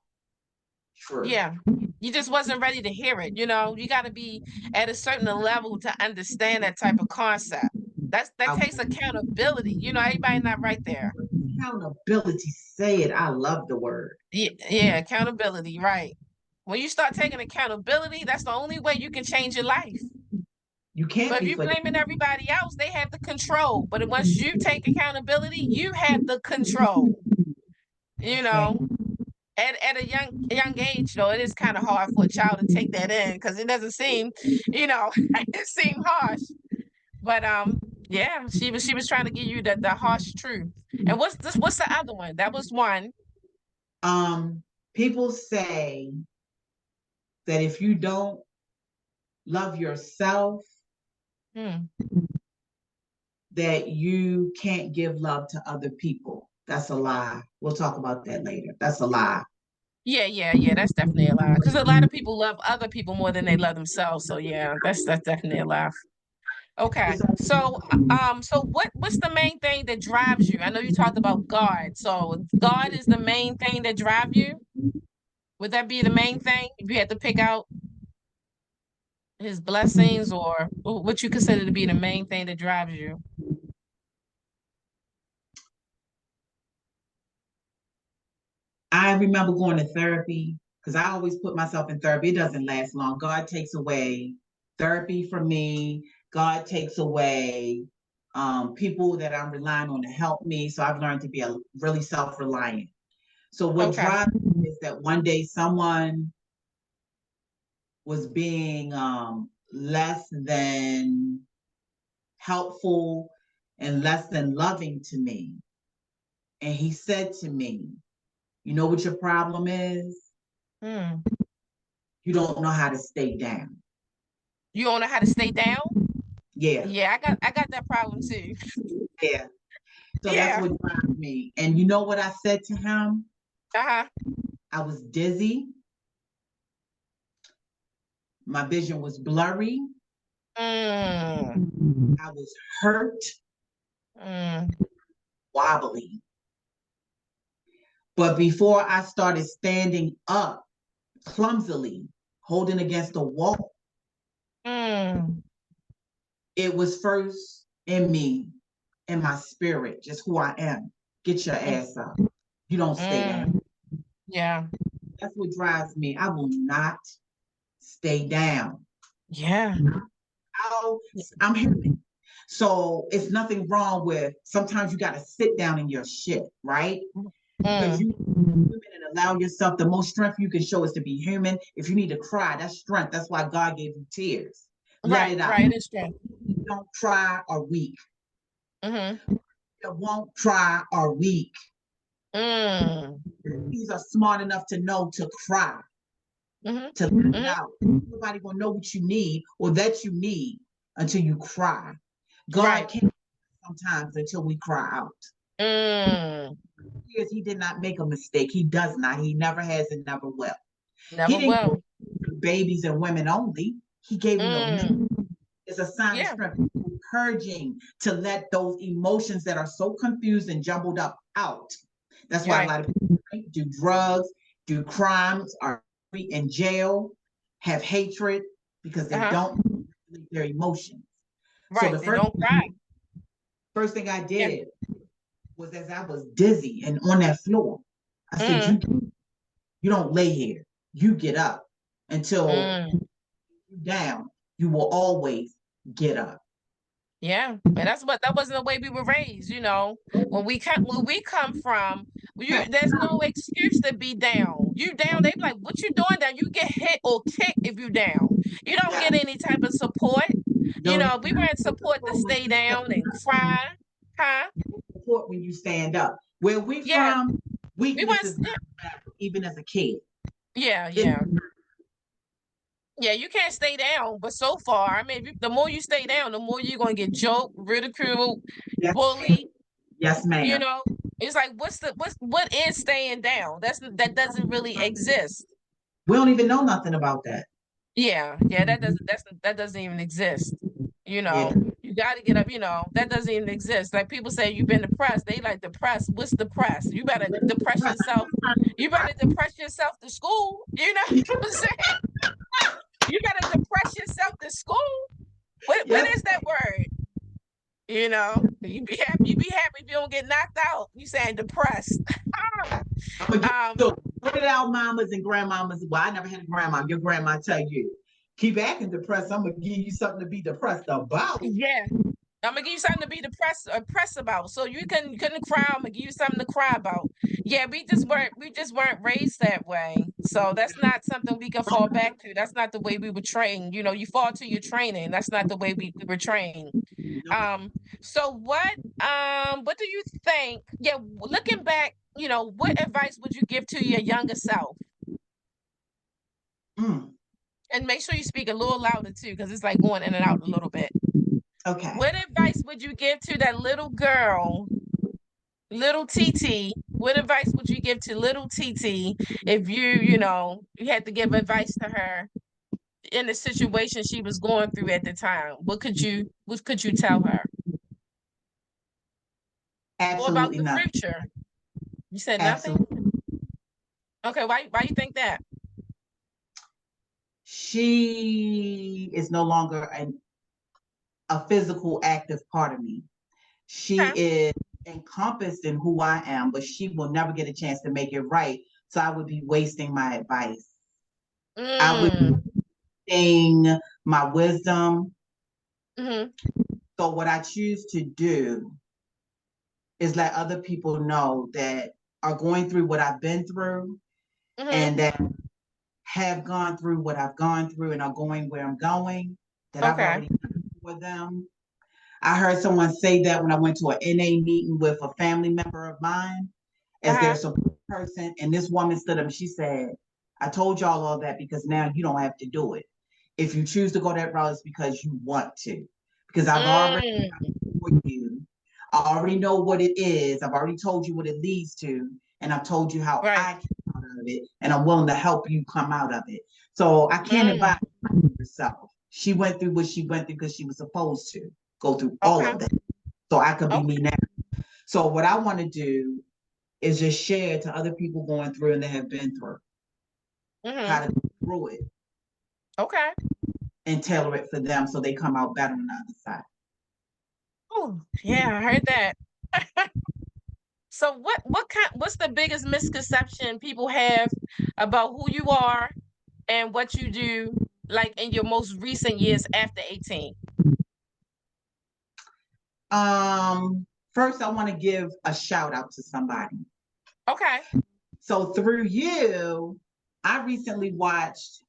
true. Yeah. You just wasn't ready to hear it. You got to be at a certain level to understand that type of concept. That I, takes accountability. Everybody not right there. accountability, say it. I love the word. Yeah, yeah, accountability, right. When you start taking accountability, that's the only way you can change your life. You can't But if be you for blaming everybody else, they have the control. But once you take accountability, you have the control. You know, at a young age, though, it is kind of hard for a child to take that in because it doesn't seem, it seemed harsh. But yeah, she was trying to give you the harsh truth. And what's the other one? That was one. People say that if you don't love yourself, Hmm. that you can't give love to other people. That's a lie. We'll talk about that later. That's a lie. Yeah. That's definitely a lie. Because a lot of people love other people more than they love themselves. So yeah, that's definitely a lie. Okay. So what's the main thing that drives you? I know you talked about God. So God is the main thing that drive you? Would that be the main thing if you had to pick out his blessings or what you consider to be the main thing that drives you? I remember going to therapy because I always put myself in therapy. It doesn't last long. God takes away therapy from me. God takes away people that I'm relying on to help me. So I've learned to be a really self-reliant. So what Okay. drives me is that one day someone was being less than helpful and less than loving to me. And he said to me, you know what your problem is? Hmm. You don't know how to stay down. You don't know how to stay down? Yeah, Yeah, I got that problem too. yeah. So that's Yeah. what drives me. And you know what I said to him? Uh-huh. I was dizzy. My vision was blurry. Mm. I was hurt, Mm. wobbly. But before I started standing up clumsily, holding against the wall, Mm. it was first in me, in my spirit, just who I am. Get your Mm. ass up. You don't stay Mm. down. Yeah. That's what drives me. I will not stay down. Yeah. I'll, I'm human. So it's nothing wrong with sometimes you got to sit down in your shit, right? Because Mm. you human and allow yourself the most strength you can show is to be human. If you need to cry, that's strength. That's why God gave you tears. Let Right, it out. right. It is true. Don't cry or weak. Mm-hmm. You won't cry or weak. Mm. These are smart enough to know to cry, Mm-hmm. to let it Mm-hmm. out. Nobody gonna know what you need or that you need until you cry. God Right. can't sometimes until we cry out. Mm. Years he did not make a mistake. He does not. He never has and never will. He Never didn't give will. babies and women only. He gave them the Mm. men. It's a sign of Yeah. strength, purging to let those emotions that are so confused and jumbled up out. That's why a Right. lot of people do drugs, do crimes, are in jail, have hatred because they Uh-huh. don't regulate their emotions. So Right. the They don't cry. first thing I Yeah. did was as I was dizzy and on that floor, I said, Mm. you don't lay here. You get up until Mm. you down. You will always get up. Yeah, and that wasn't the way we were raised, you know. When we come from, there's no excuse to be down. You down, they be like, "What you doing down?" You get hit or kicked if you down. You don't Yeah. get any type of support. You No, know, we weren't support to stay down and cry, huh? support when you stand up. Where we Yeah, from, we weakness weren't. is not bad, even as a kid. Yeah, It's yeah, yeah. You can't stay down, but so far, I mean, the more you stay down, the more you're gonna get joked, ridiculed, yes, bullied. yes, You ma'am. know, it's like what is staying down? That doesn't really exist. We don't even know nothing about that. Yeah, that doesn't even exist. You Yeah, know, you got to get up. You know, that doesn't even exist. Like people say, you've been depressed. They like depressed. What's depressed? You better depress yourself. You better depress yourself to school. You know what I'm saying? You better depress yourself to school. What yes. is that word? You know, you be happy. You be happy if you don't get knocked out. You saying depressed. I'm gonna get um, so put it out, mamas and grandmamas. Well, I never had a grandma. Your grandma tell you keep acting depressed. I'm gonna give you something to be depressed about. yeah, I'm gonna give you something to be depressed about. So you couldn't cry. I'm gonna give you something to cry about. Yeah, we just weren't raised that way. So that's not something we can fall back to. That's not the way we were trained. You know, you fall to your training. That's not the way we were trained. Nope. Um, so what do you think? Yeah, looking back, what advice would you give to your younger self? Mm, And make sure you speak a little louder too, because it's like going in and out a little bit. okay. What advice would you give to that little girl, little TT? What advice would you give to little TT if you had to give advice to her in the situation she was going through at the time? What could you tell her? Or about Absolutely the nothing. future? You said nothing? Absolutely. Okay, why you think that? She is no longer a physical active part of me. She Okay. is encompassed in who I am, but she will never get a chance to make it right. So I would be wasting my advice. I would be Mm. wasting my wisdom. Mm-hmm. So what I choose to do is let other people know that are going through what I've been through Mm-hmm. and that have gone through what I've gone through and are going where I'm going, that I've Okay. already done for them. I heard someone say that when I went to an NA meeting with a family member of mine as their Uh-huh. support person. And this woman stood up and she said, I told y'all all that because now you don't have to do it. If you choose to go that route, it's because you want to. Because I've already Mm. told you, I already know what it is. I've already told you what it leads to. And I've told you how Right. I came out of it. And I'm willing to help you come out of it. So I can't Mm. advise herself. She went through what she went through because she was supposed to go through all Okay. of that. So I could be me Okay. now. So what I want to do is just share to other people going through and that have been through Mm-hmm. how to go through it Okay. and tailor it for them so they come out better on the other side. Oh, yeah, I heard that. So what's the biggest misconception people have about who you are and what you do, like in your most recent years after 18? First I want to give a shout out to somebody. Okay. So through you, I recently watched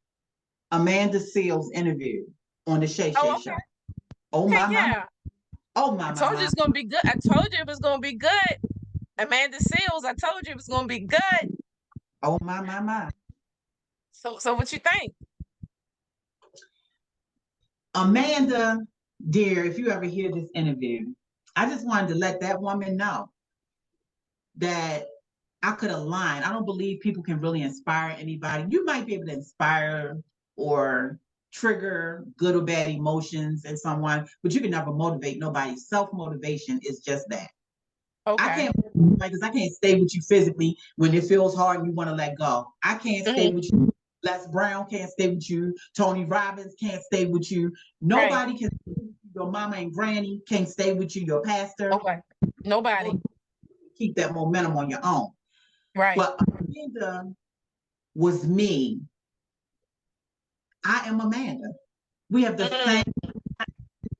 Amanda Seales' interview on the Shay Shay Oh, Show. okay. Oh Okay, my my. yeah. Oh I my told you my. it's gonna be good. I told you it was gonna be good. Amanda Seals, I told you it was gonna be good. Oh my my my. So what you think? Amanda, dear, if you ever hear this interview, I just wanted to let that woman know that I could align. I don't believe people can really inspire anybody. You might be able to inspire or trigger good or bad emotions in someone, but you can never motivate nobody. Self motivation is just that. I Okay. can't, because I can't stay with you physically when it feels hard and you want to let go. I can't stay Hmm. with you. Les Brown can't stay with you. Tony Robbins can't stay with you. Right. Nobody can. Your mama and granny can't stay with you. Your pastor. Okay. Nobody. Keep that momentum on your own. Right. But Amanda was me. I am Amanda. We have the same Mm.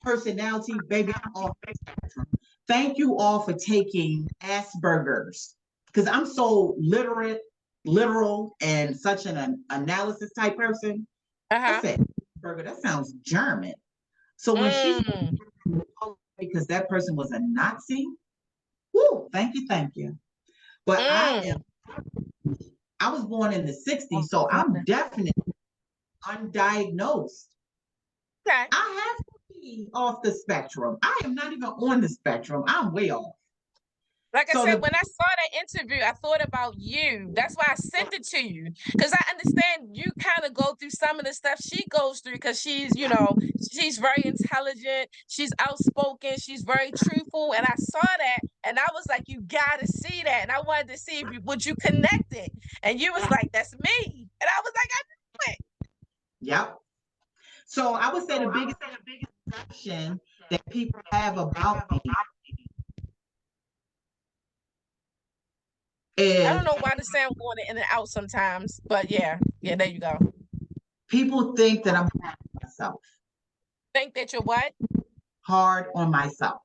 personality, baby. I'm off the spectrum. Thank you all for taking Asperger's because I'm so literal, and such an analysis type person. I Uh-huh. said, Asperger, that sounds German. So when she's Mm. because that person was a Nazi, whoo, thank you. But Mm. I was born in the 60s, so I'm definitely undiagnosed. Okay. I have to be off the spectrum. I am not even on the spectrum. I'm way off. Like I So said, the when I saw that interview, I thought about you. That's why I sent it to you. Because I understand you kind of go through some of the stuff she goes through because she's very intelligent, she's outspoken, she's very truthful. And I saw that and I was like, you gotta see that. And I wanted to see if would you connect it. And you was like, that's me. And I was like, I knew it. yep. So I would say the biggest perception that people have about me I don't is know why the sound going in and out sometimes, but yeah, yeah, there you go. people think that I'm myself, Think that you're what? hard on myself.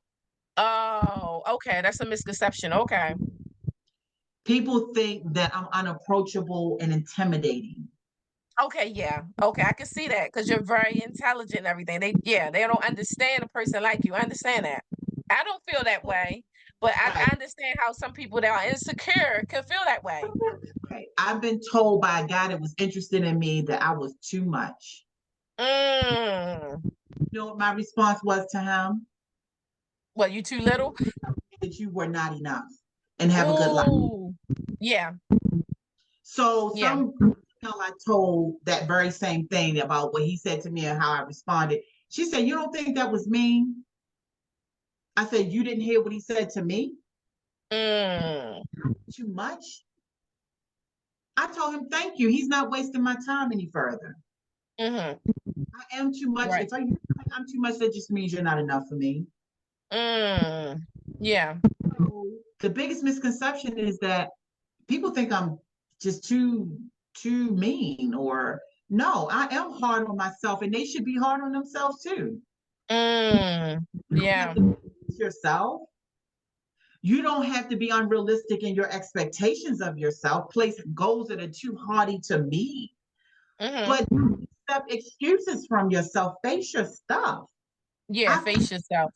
Oh, okay. That's a misconception. Okay. People think that I'm unapproachable and intimidating. Okay, yeah. Okay, I can see that because you're very intelligent and everything. They don't understand a person like you. I understand that. I don't feel that way, but I Right. understand how some people that are insecure can feel that way. Right. I've been told by a guy that was interested in me that I was too much. Mm. You know what my response was to him? What, you too little? That you were not enough and have a good life. Ooh. Yeah, So yeah. some female I told that very same thing about what he said to me and how I responded. She said, "You don't think that was mean?" I said, "You didn't hear what he said to me? Mm. Too much?" I told him, "Thank you. He's not wasting my time any further. Mm-hmm. I am too much. Right. If I'm too much, that just means you're not enough for me." Mm. Yeah. So the biggest misconception is that people think I'm just too mean, or no, I am hard on myself and they should be hard on themselves too. Mm. You don't have Yeah. to be yourself. You don't have to be unrealistic in your expectations of yourself, place goals that are too hardy to meet, Mm-hmm. but accept excuses from yourself. Face your stuff. Yeah, I face yourself.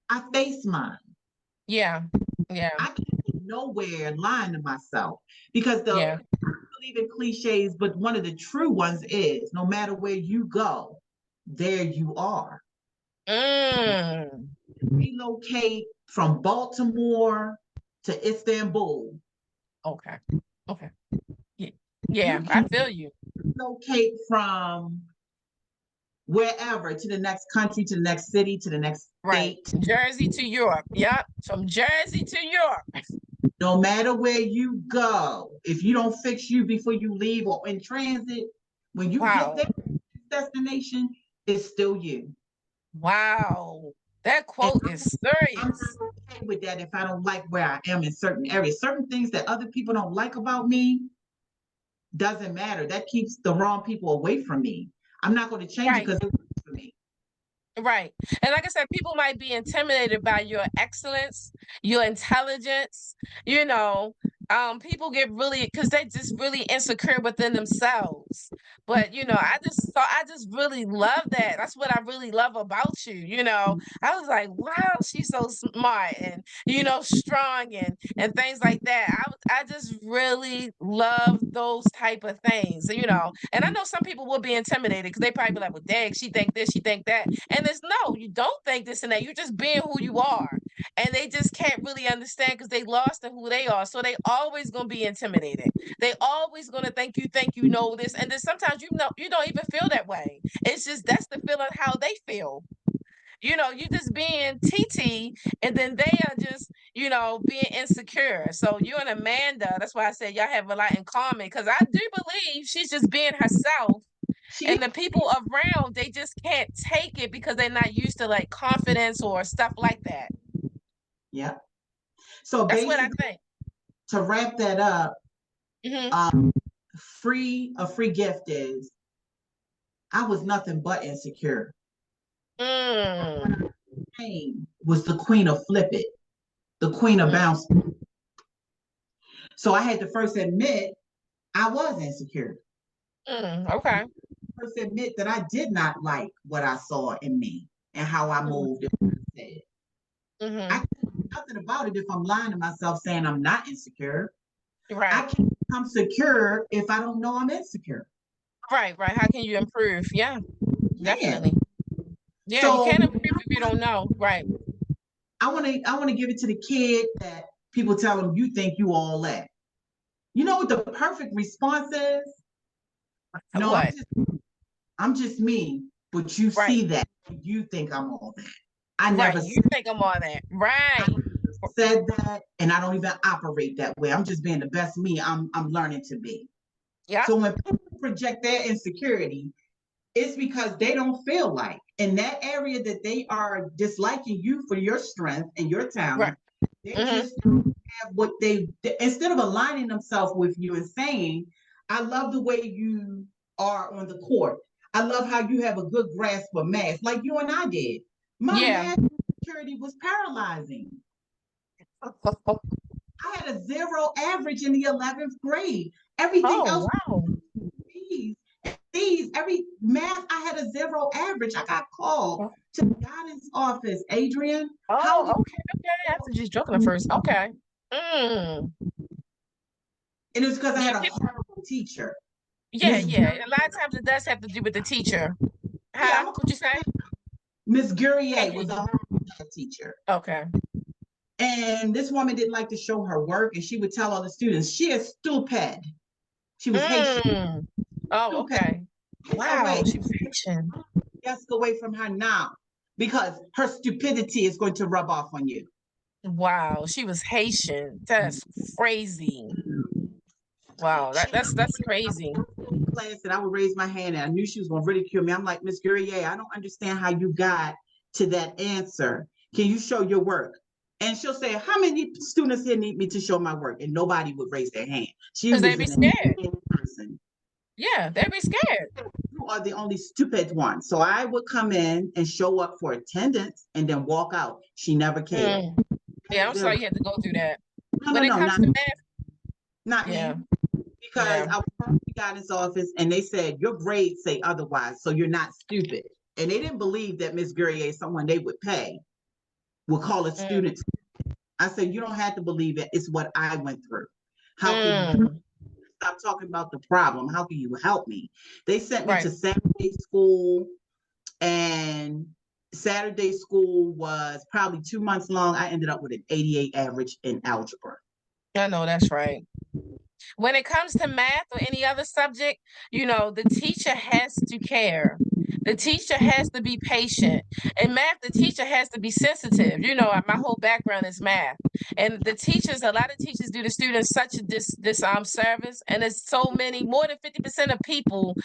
I face mine. Yeah. Yeah. I can't get nowhere lying to myself because Yeah. I believe in cliches, but one of the true ones is no matter where you go, there you are. Mm. Relocate from Baltimore to Istanbul. Okay. Okay. Yeah. You Yeah, I can feel you. relocate from wherever to the next country, to the next city, to the next Right. state. Jersey to Europe. Yep. From Jersey to Europe. No matter where you go, if you don't fix you before you leave or in transit, when you get Wow. there, destination, it's still you. Wow. That And quote is I'm serious. not okay with that if I don't like where I am in certain areas. Certain things that other people don't like about me doesn't matter. That keeps the wrong people away from me. I'm not going to change it Right. because it works for me. Right. And like I said, people might be intimidated by your excellence, your intelligence, you know. People get really because they just really insecure within themselves. But I just really love that. That's what I really love about you. I was like, wow, she's so smart and strong and things like that. I just really love those type of things, And I know some people will be intimidated because they probably be like, well, dang, she think this, she think that. And it's no, you don't think this and that. You're just being who you are. And they just can't really understand because they lost in who they are. So they always gonna be intimidated. They always gonna think you know this. And then sometimes you don't even feel that way. It's just that's the feeling how they feel. You just being TT, and then they are just, being insecure. So you and Amanda, that's why I said y'all have a lot in common because I do believe she's just being herself and She, the people around they just can't take it because they're not used to like confidence or stuff like that. yeah. So That's what I basically, think. to wrap that up, Hmm. um, a free gift is I was nothing but insecure. Mm. Pain was the queen of flip it, the queen of Mm. bounce. So I had to first admit I was insecure. Okay. First admit that I did not like what I saw in me and how I moved and what I said. I Hmm. can't do nothing about it if I'm lying to myself saying I'm not insecure. I Right. can't become secure if I don't know I'm insecure. Right. Right. How can you improve? Yeah, Yeah. definitely. Yeah, you So can't improve if you don't know. Right. I want to give it to the kid that people tell them you think you all that. You know what the perfect response is? No, What? I'm just me, but you Right. see that. You think I'm all that. I Right. never You think I'm on that. Right. said that, and I don't even operate that way. I'm just being the best me I'm learning to be. Yep. So when people project their insecurity, it's because they don't feel like in that area that they are disliking you for your strength and your Right. talent, they Hmm. just have what they instead of aligning themselves with you and saying, I love the way you are on the court. I love how you have a good grasp of math, like you and I did. My Yeah. math security was paralyzing. I had a 0 average in the 11th grade. Everything Oh, else, wow. B's, C's, every math, I had a 0 average. I got called to the guidance office. Adrian, how Oh, did okay, okay. I was just joking at first. Okay. Mm. and it's because I Yeah, had a people, horrible teacher. yeah, Miss yeah. A lot of times it does have to do with the teacher. Yeah, Huh? What'd you say? Miss Can't Guerrier hear was a you. horrible teacher. Okay. And this woman didn't like to show her work, and she would tell all the students, she is stupid. She was Haitian. Mm. Oh, Stupid. okay. Get Wow, away. she was Haitian. Just away from her now. Because her stupidity is going to rub off on you. Wow, she was Haitian. That's crazy. Wow, that's crazy. Class and I would raise my hand and I knew she was going to ridicule me. I'm like, Miss Guerrier, I don't understand how you got to that answer. Can you show your work? And she'll say, how many students here need me to show my work? And nobody would raise their hand. She Because they was be an scared. insane person. Yeah, they be scared. You are the only stupid one. So I would come in and show up for attendance and then walk out. She never cared. Mm. Yeah, I'm sorry you had to go through that. No, When no, it no, comes not to me. math, Not yeah, me. Because yeah. I was in the guidance office and they said, your grades say otherwise, so you're not stupid. And they didn't believe that Miss Guerrier, someone they would pay, would call a Mm. student. I said, you don't have to believe it. It's what I went through. How can you Mm. stop talking about the problem? How can you help me? They sent me Right. to Saturday school, and Saturday school was probably 2 months long. I ended up with an 88 average in algebra. I know that's right. When it comes to math or any other subject, the teacher has to care. The teacher has to be patient. In math, the teacher has to be sensitive. My whole background is math. And a lot of teachers do the students such a this service. And there's so many, more than 50% of people,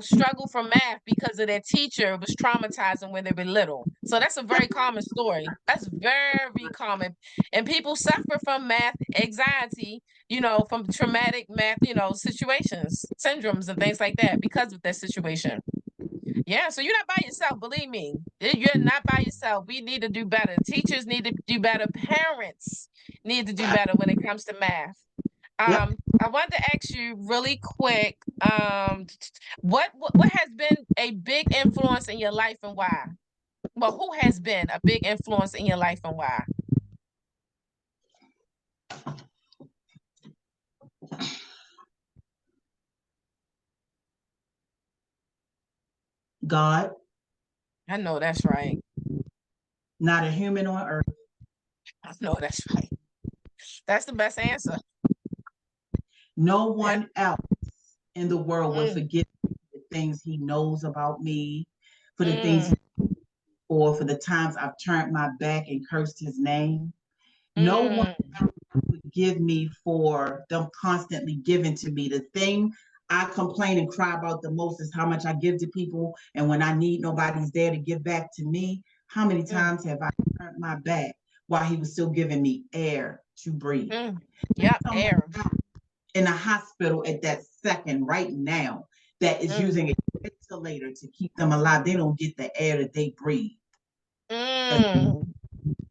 struggle from math because of their teacher was traumatizing when they were little. So that's a very common story. That's very common. And people suffer from math anxiety, from traumatic math, situations, syndromes, and things like that because of that situation. Yeah, so you're not by yourself, believe me. You're not by yourself. We need to do better. Teachers need to do better. Parents need to do better when it comes to math. Yep. I wanted to ask you really quick, what has been a big influence in your life and why? Well, who has been a big influence in your life and why? God, I know that's right. not a human on earth. I know that's right. That's the best answer. No Yeah. one else in the world will Mm, forget the things he knows about me, for the things, mm, or for the times I've turned my back and cursed his name. No one mm, would give me for them constantly giving to me. The thing I complain and cry about the most is how much I give to people. And when I need, nobody's there to give back to me. How many mm, times have I turned my back while he was still giving me air to breathe? mm. Yep, Someone air. in a hospital at that second, right now, that is Mm, using a ventilator to keep them alive. They don't get the air that they breathe. mm,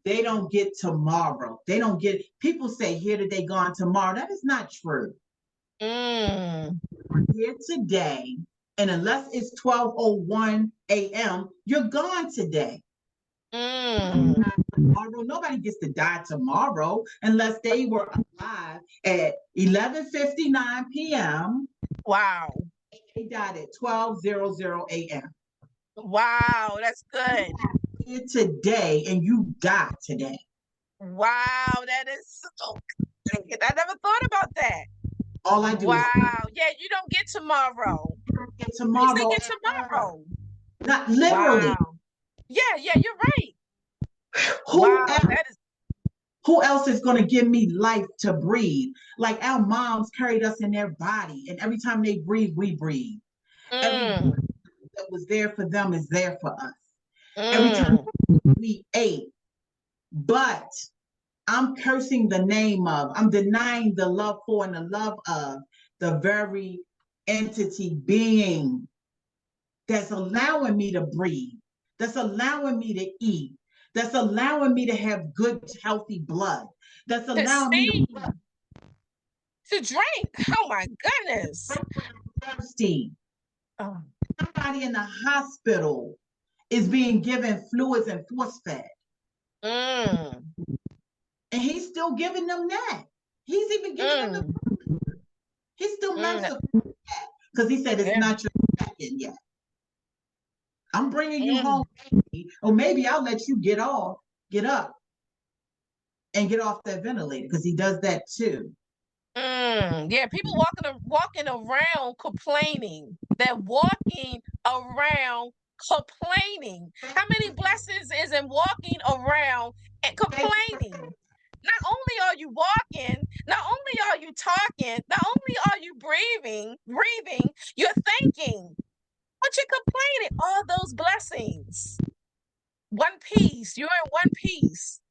They don't get tomorrow. They don't get, people say here today, gone tomorrow. That is not true. mm, We're here today, and unless it's 12:01 a.m., you're gone today. mm. Tomorrow, nobody gets to die tomorrow unless they were alive at 11:59 p.m. Wow. They died at 12:00 a.m. Wow, that's good. Here today, and you die today. Wow, that is so good. I never thought about that. All I do is Wow. Yeah, you don't get tomorrow. You say tomorrow, get tomorrow. not literally. Wow. Yeah, yeah, you're right. Who Wow, else? that is Who else is going to give me life to breathe? Like our moms carried us in their body, and every time they breathe, we breathe. Every mm, that was there for them is there for us. Every time mm, we ate, but I'm cursing the name of, I'm denying the love for and the love of the very entity being that's allowing me to breathe, that's allowing me to eat, that's allowing me to have good, healthy blood, that's To allowing me see, to drink. Oh my goodness. to thirsty. Oh. Somebody in the hospital is being given fluids and force fed. Mm. And he's still giving them that. He's even giving them the he's still merciful because he said it's not your second yet. I'm bringing you home, or maybe I'll let you get up, and get off that ventilator because he does that too. Yeah, people walking around complaining. They're walking around complaining. How many blessings is in walking around and complaining? Not only are you walking, not only are you talking, not only are you breathing, you're thinking, but you're complaining. All those blessings. One piece. You're in one piece.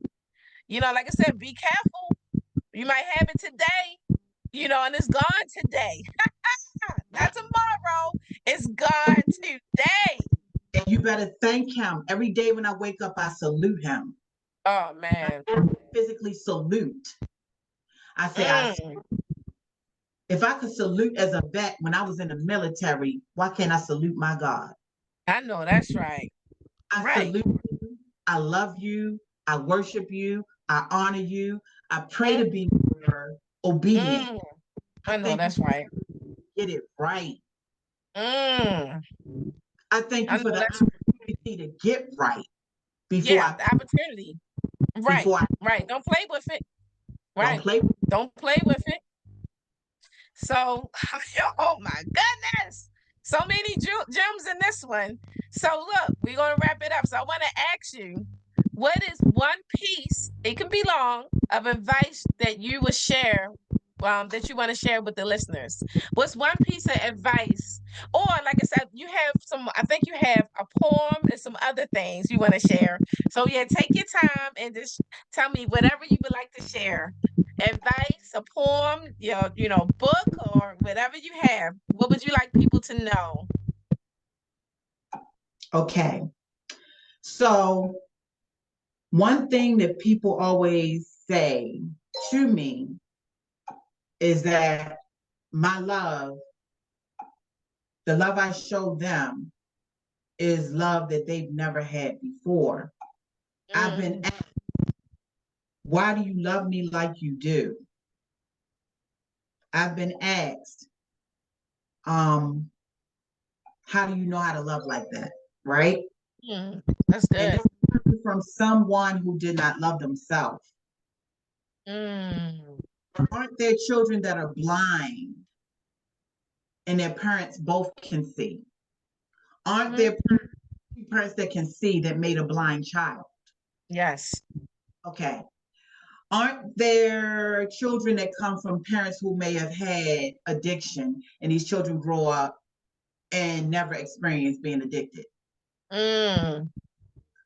You know, like I said, be careful. You might have it today, you know, and it's gone today. Not tomorrow. It's gone today. And you better thank him. Every day when I wake up, I salute him. Oh man. I physically salute. I say, if I could salute as a vet when I was in the military, why can't I salute my God? I know that's right. I salute you. I love you. I worship you. I honor you. I pray to be more obedient. I know that's right. Get it right. I thank you for the opportunity to get right before the opportunity. Right. Right. Don't play with it. Right. Don't play with it. So, oh my goodness. So many gems in this one. So look, we're going to wrap it up. So I want to ask you, what is one piece, it can be long, of advice that you would share, that you want to share with the listeners? What's one piece of advice? Or like I said, you have I think you have a poem and some other things you want to share. So yeah, take your time and just tell me whatever you would like to share. Advice, a poem, book, or whatever you have. What would you like people to know? Okay. So one thing that people always say to me is that my love, the love I show them, is love that they've never had before. I've been asked, why do you love me like you do? I've been asked, how do you know how to love like that? Right? That's good. And from someone who did not love themselves. Aren't there children that are blind and their parents both can see? Aren't there parents that can see that made a blind child? Yes. Okay. Aren't there children that come from parents who may have had addiction and these children grow up and never experience being addicted?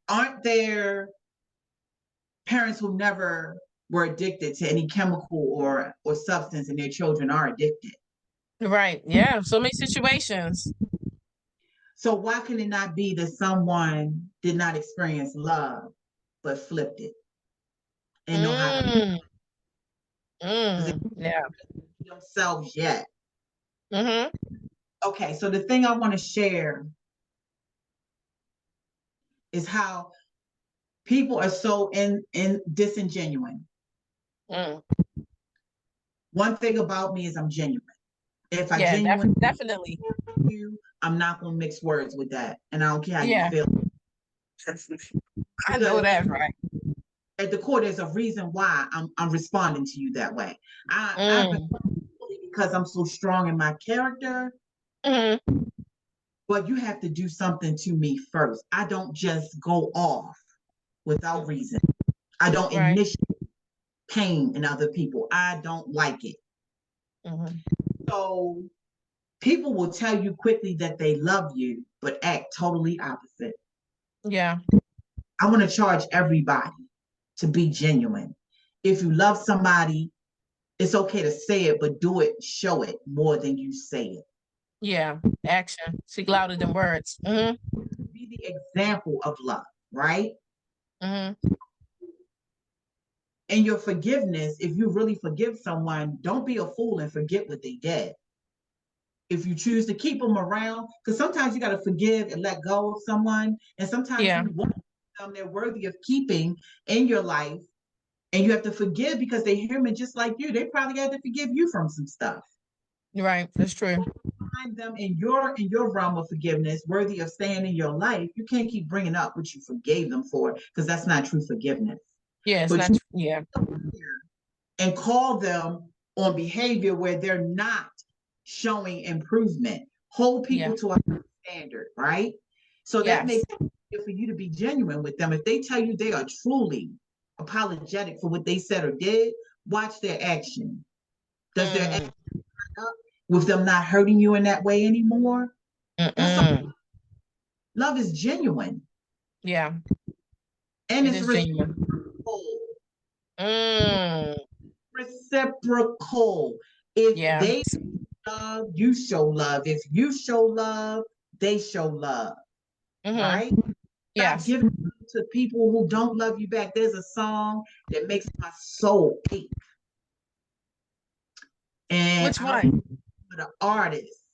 Aren't there parents who never were addicted to any chemical or substance and their children are addicted? Right. Yeah. So many situations. So why can it not be that someone did not experience love but flipped it and know how to yeah themselves yet? Okay, so the thing I want to share is how people are so disingenuous. One thing about me is I'm genuine. If I genuinely definitely you, I'm not gonna mix words with that, and I don't care how you feel. I know that's right. At the core, there's a reason why I'm responding to you that way. I've been because I'm so strong in my character. But you have to do something to me first. I don't just go off without reason. I don't initiate pain in other people. I don't like it. So people will tell you quickly that they love you, but act totally opposite. Yeah. I want to charge everybody to be genuine. If you love somebody, it's okay to say it, but do it, show it more than you say it. Yeah. Action. Speak louder than words. Be the example of love, right? Mm-hmm. And your forgiveness, if you really forgive someone, don't be a fool and forget what they did. If you choose to keep them around, because sometimes you got to forgive and let go of someone, and sometimes Yeah. you want them, they're worthy of keeping in your life, and you have to forgive because they're human just like you. They probably had to forgive you from some stuff. Right. That's true. Find them in your realm of forgiveness, worthy of staying in your life. You can't keep bringing up what you forgave them for, because that's not true forgiveness. Yeah, it's But not you yeah. and call them on behavior where they're not showing improvement. Hold Yeah. people to a standard, right? So that makes Yes. it for you to be genuine with them. If they tell you they are truly apologetic for what they said or did, watch their action. Does their action Mm. line up with them not hurting you in that way anymore? That's all. Mm-mm. Love is genuine Yeah. and It it's is genuine. reciprocal. Mm. Reciprocal. If Yeah. they love, you show love. If you show love, they show love, Mm-hmm. right? Stop Yes. giving to people who don't love you back. There's a song that makes my soul ache. And Which I don't know one? the artist,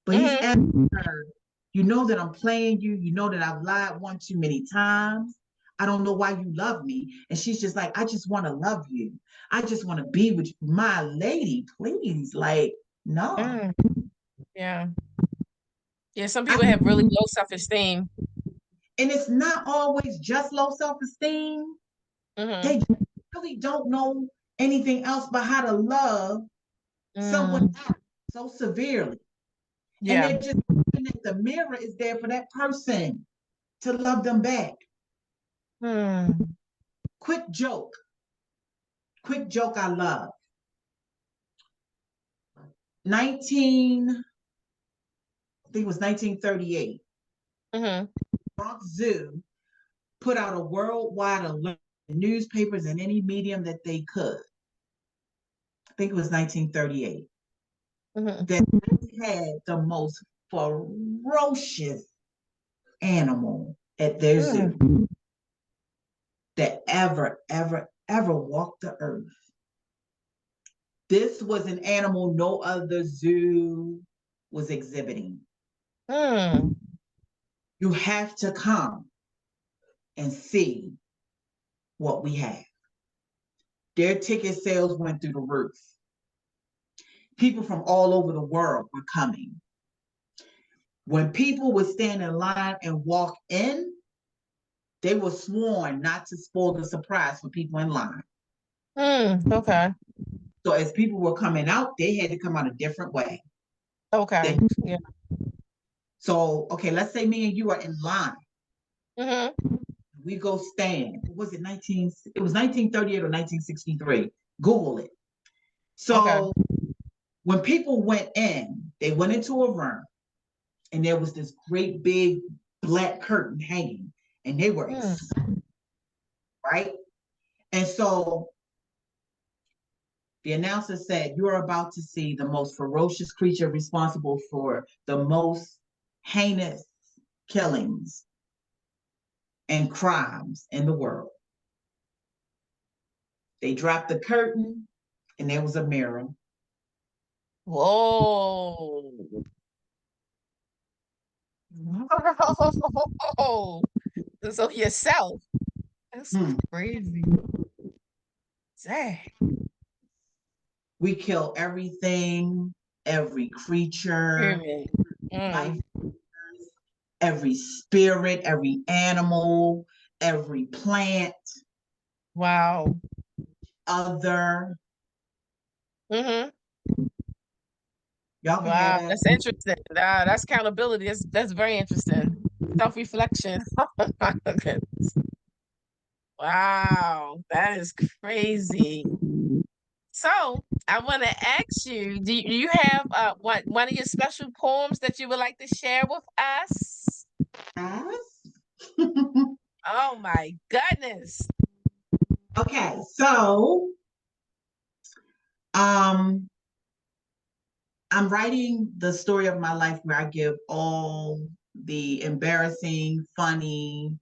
but he's Mm-hmm. asking her, you know that I'm playing you. You know that I've lied one too many times. I don't know why you love me. And she's just like, I just want to love you. I just want to be with you. My lady, please. Like, no. Mm. Yeah. Yeah. Some I, people have really low self-esteem. and it's not always just low self-esteem. Mm-hmm. They really don't know anything else but how to love someone Mm. else so severely. And Yeah. they're just hoping that the mirror is there for that person to love them back. Mm. Quick joke. Quick joke I love. 19, I think it was 1938. Mm-hmm. Bronx Zoo put out a worldwide alert in newspapers and any medium that they could. I think it was 1938. Mm-hmm. That they had the most ferocious animal at their zoo Mm. that ever walked the earth. This was an animal no other zoo was exhibiting. Mm. You have to come and see what we have. Their ticket sales went through the roof. People from all over the world were coming. When people would stand in line and walk in, they were sworn not to spoil the surprise for people in line. Mm. Okay. So as people were coming out, they had to come out a different way. Okay. They, Yeah. so, okay, let's say me and you are in line. Mm-hmm. We go stand. Was it 19? It was 1938 or 1963. Google it. Okay. So when people went in, they went into a room, and there was this great big black curtain hanging, and they were Mm. excited, right? And so the announcer said, "You are about to see the most ferocious creature responsible for the most heinous killings and crimes in the world." They dropped the curtain, and there was a mirror. Whoa. Whoa. So yourself. That's Hmm. crazy. Dang. We kill everything, every creature, Period. life, Mm. every spirit, every animal, every plant, Wow. other. Mm-hmm. Y'all can have Wow. that. That's interesting. That's accountability. That's very interesting. Self-reflection. Oh my goodness. Wow. That is crazy. So I want to ask you, do you have one of your special poems that you would like to share with us? Yes. Oh my goodness. Okay, so um I'm writing the story of my life where I give all the embarrassing, funny,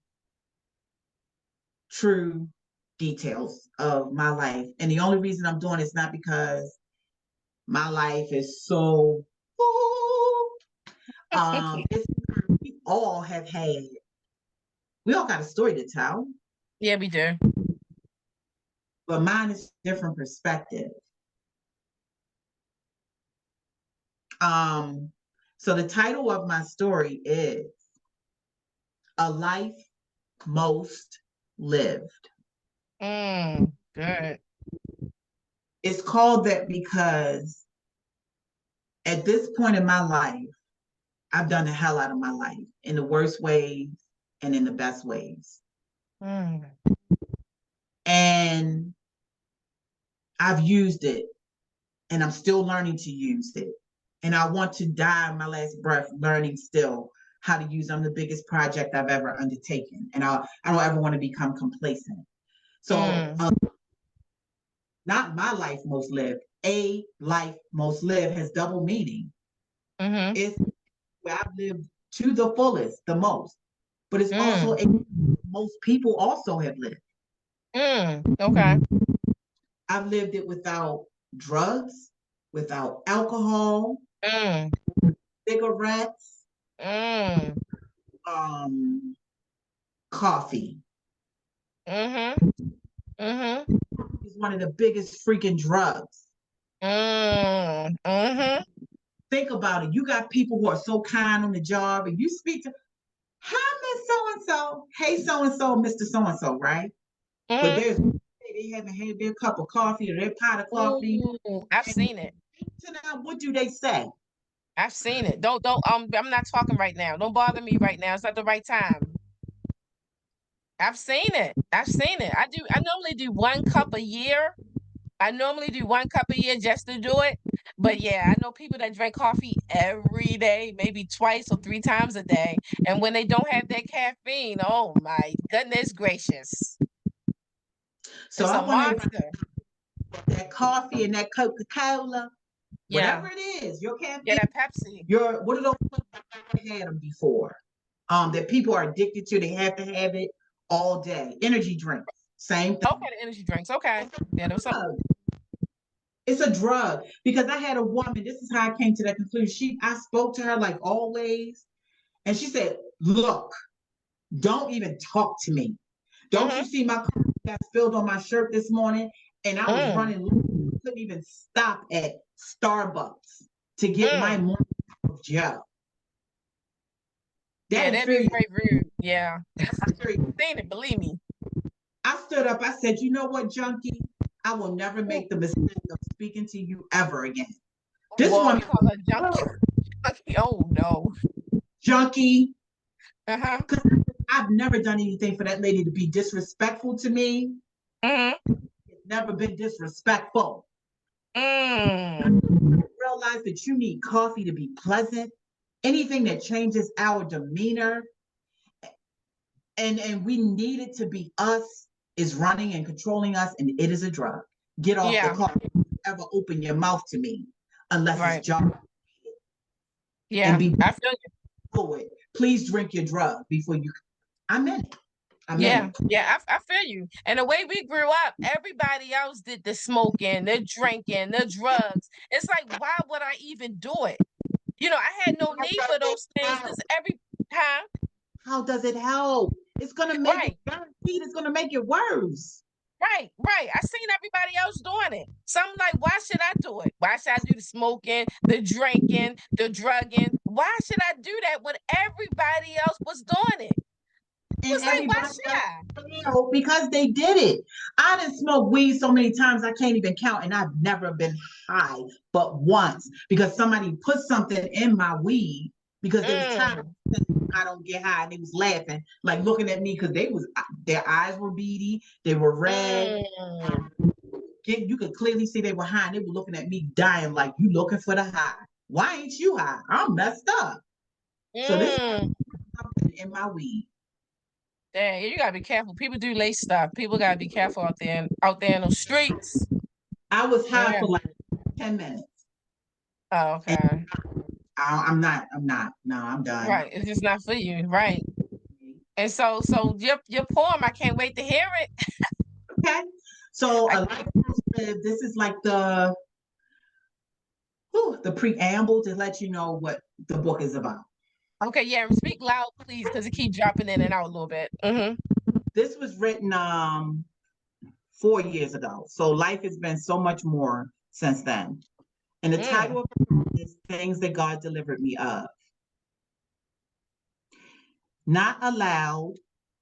true details of my life. And the only reason I'm doing it is not because my life is so it's we all have had, we all got a story to tell. Yeah, we do. But mine is different perspective. So the title of my story is A Life Most Lived. Good. It's called that because at this point in my life, I've done the hell out of my life in the worst ways and in the best ways. And I've used it and I'm still learning to use it. And I want to die my last breath learning still how to use them. The biggest project I've ever undertaken. And I don't ever want to become complacent. So not my life most lived, a life most lived has double meaning. It's where I've lived to the fullest, the most. But it's also most people also have lived. Okay. I've lived it without drugs, without alcohol, cigarettes, coffee. It's one of the biggest freaking drugs. Think about it. You got people who are so kind on the job, and you speak to, hi, Miss So-and-so. Hey, so-and-so, Mr. So-and-so, right? But they haven't had their cup of coffee or their pot of coffee. I've seen it. To them, what do they say? I've seen it. Don't I'm not talking right now. Don't bother me right now. It's not the right time. I've seen it. I normally do 1 cup a year. Just to do it. But yeah, I know people that drink coffee every day, maybe twice or 3 times a day. And when they don't have that caffeine, oh my goodness gracious. So it's I a monster. That coffee and that Coca-Cola, whatever it is, your caffeine, that Pepsi. What are those I had them before? That people are addicted to. They have to have it all day. Energy drinks, same thing. Okay, the energy drinks. Okay. Yeah, there was something. It's a drug because I had a woman. This is how I came to that conclusion. I spoke to her like always, and she said, "Look, don't even talk to me. Don't you see my coffee got spilled on my shirt this morning?" And I was running, couldn't even stop at Starbucks to get my morning cup of Joe. That'd be very rude. Yeah. Seen it, believe me. I stood up, I said, you know what, junkie? I will never make the mistake of speaking to you ever again. This one, you call her junkie. Oh no. Junkie. I've never done anything for that lady to be disrespectful to me. It's never been disrespectful. Realize that you need coffee to be pleasant. Anything that changes our demeanor, and we need it to be us, is running and controlling us, and it is a drug. Get off the coffee. Ever open your mouth to me unless it's job. Yeah, I feel you. Please drink your drug before you. I'm in it. Yeah, I feel you. And the way we grew up, everybody else did the smoking, the drinking, the drugs. It's like, why would I even do it? I had no need for those things because every time. How does it help? It's gonna make it guaranteed. It's gonna make it worse. Right. I seen everybody else doing it. So I'm like, why should I do it? Why should I do the smoking, the drinking, the drugging? Why should I do that when everybody else was doing it? And like, why should I? Because they did it. I didn't smoke weed so many times I can't even count, and I've never been high but once because somebody put something in my weed because they was tired of I don't get high, and they was laughing, like looking at me because their eyes were beady, they were red. You could clearly see they were high, and they were looking at me dying like, you looking for the high. Why ain't you high? I'm messed up. So this is something in my weed. Dang, you gotta be careful. People do lace stuff. People gotta be careful out there in the streets. I was high for like 10 minutes. Oh, okay. No, I'm done. Right. It's just not for you. Right. And so your poem, I can't wait to hear it. Okay. So I, a life well lived, this is like the preamble to let you know what the book is about. okay, yeah, speak loud, please, because it keeps dropping in and out a little bit. This was written 4 years ago. So life has been so much more since then. And the Mm. title of the book is Things That God Delivered Me Of. Not allowed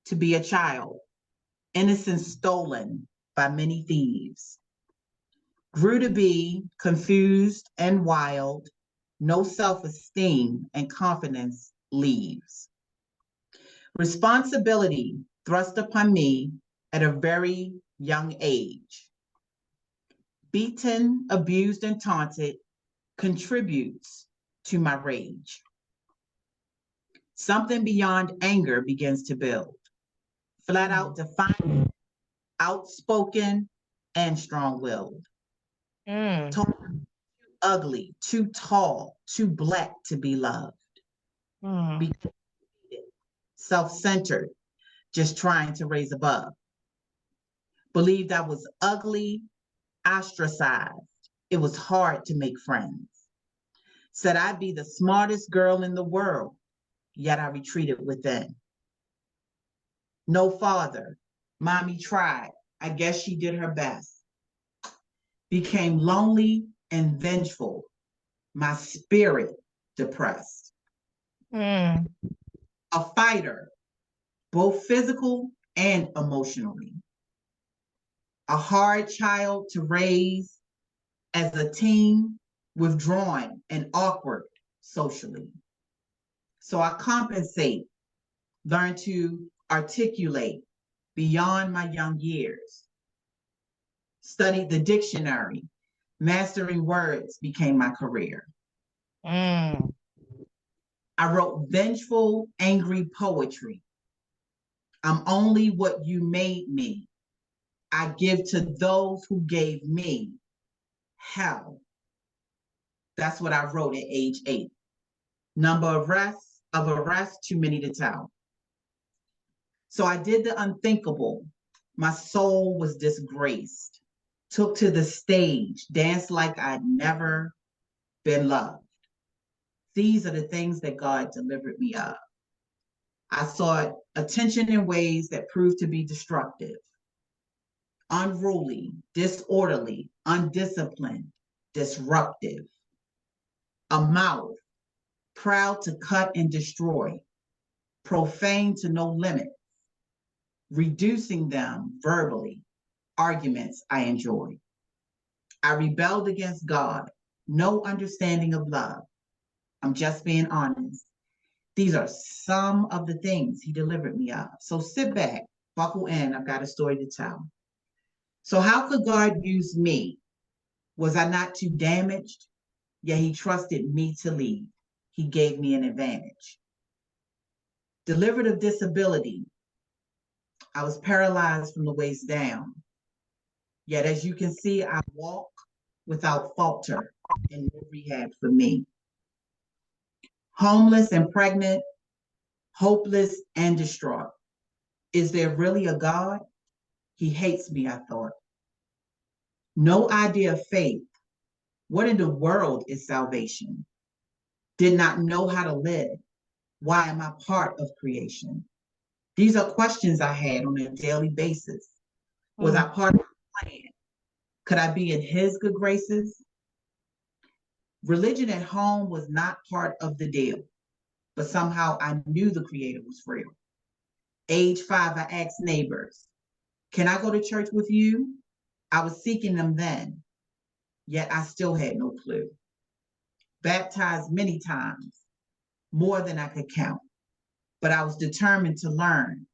to be a child, innocence stolen by many thieves. Grew to be confused and wild, no self esteem and confidence leaves. Responsibility thrust upon me at a very young age. Beaten, abused, and taunted contributes to my rage. Something beyond anger begins to build. Flat out defiant, outspoken, and strong willed. Mm. Too ugly, too tall, too black to be loved. Mm. Self centered, just trying to raise above. Believed I was ugly, ostracized. It was hard to make friends. Said I'd be the smartest girl in the world, yet I retreated within. No father. Mommy tried. I guess she did her best. Became lonely and vengeful. My spirit depressed. Mm. A fighter, both physical and emotionally. A hard child to raise as a teen, withdrawn and awkward socially. So I compensate, learn to articulate beyond my young years. Studied the dictionary, mastering words became my career. Mm. I wrote vengeful, angry poetry. I'm only what you made me. I give to those who gave me hell. That's what I wrote at age 8. Number of arrests, too many to tell. So I did the unthinkable. My soul was disgraced. Took to the stage, danced like I'd never been loved. These are the things that God delivered me of. I sought attention in ways that proved to be destructive, unruly, disorderly, undisciplined, disruptive. A mouth proud to cut and destroy, profane to no limit, reducing them verbally, arguments I enjoy. I rebelled against God, no understanding of love. I'm just being honest. These are some of the things he delivered me of. So sit back, buckle in. I've got a story to tell. So, how could God use me? Was I not too damaged? Yet he trusted me to lead. He gave me an advantage. Delivered of disability, I was paralyzed from the waist down. Yet, as you can see, I walk without falter in no rehab for me. Homeless and pregnant, hopeless and distraught. Is there really a God? He hates me, I thought. No idea of faith. What in the world is salvation? Did not know how to live. Why am I part of creation? These are questions I had on a daily basis. Was I part of the plan? Could I be in his good graces? Religion at home was not part of the deal, but somehow I knew the creator was real. Age 5, I asked neighbors, can I go to church with you? I was seeking them then, yet I still had no clue. Baptized many times, more than I could count, but I was determined to learn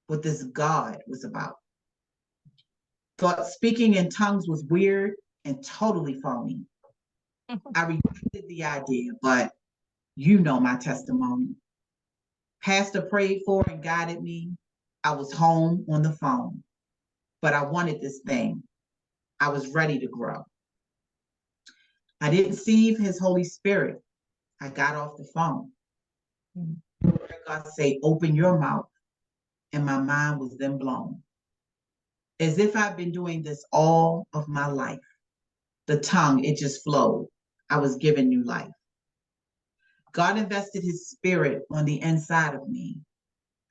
what this God was about. Thought speaking in tongues was weird and totally phony. I rejected the idea, but you know my testimony. Pastor prayed for and guided me. I was home on the phone, but I wanted this thing. I was ready to grow. I didn't see his Holy Spirit. I got off the phone. Mm. God say, open your mouth. And my mind was then blown. As if I've been doing this all of my life. The tongue, it just flowed. I was given new life. God invested his spirit on the inside of me.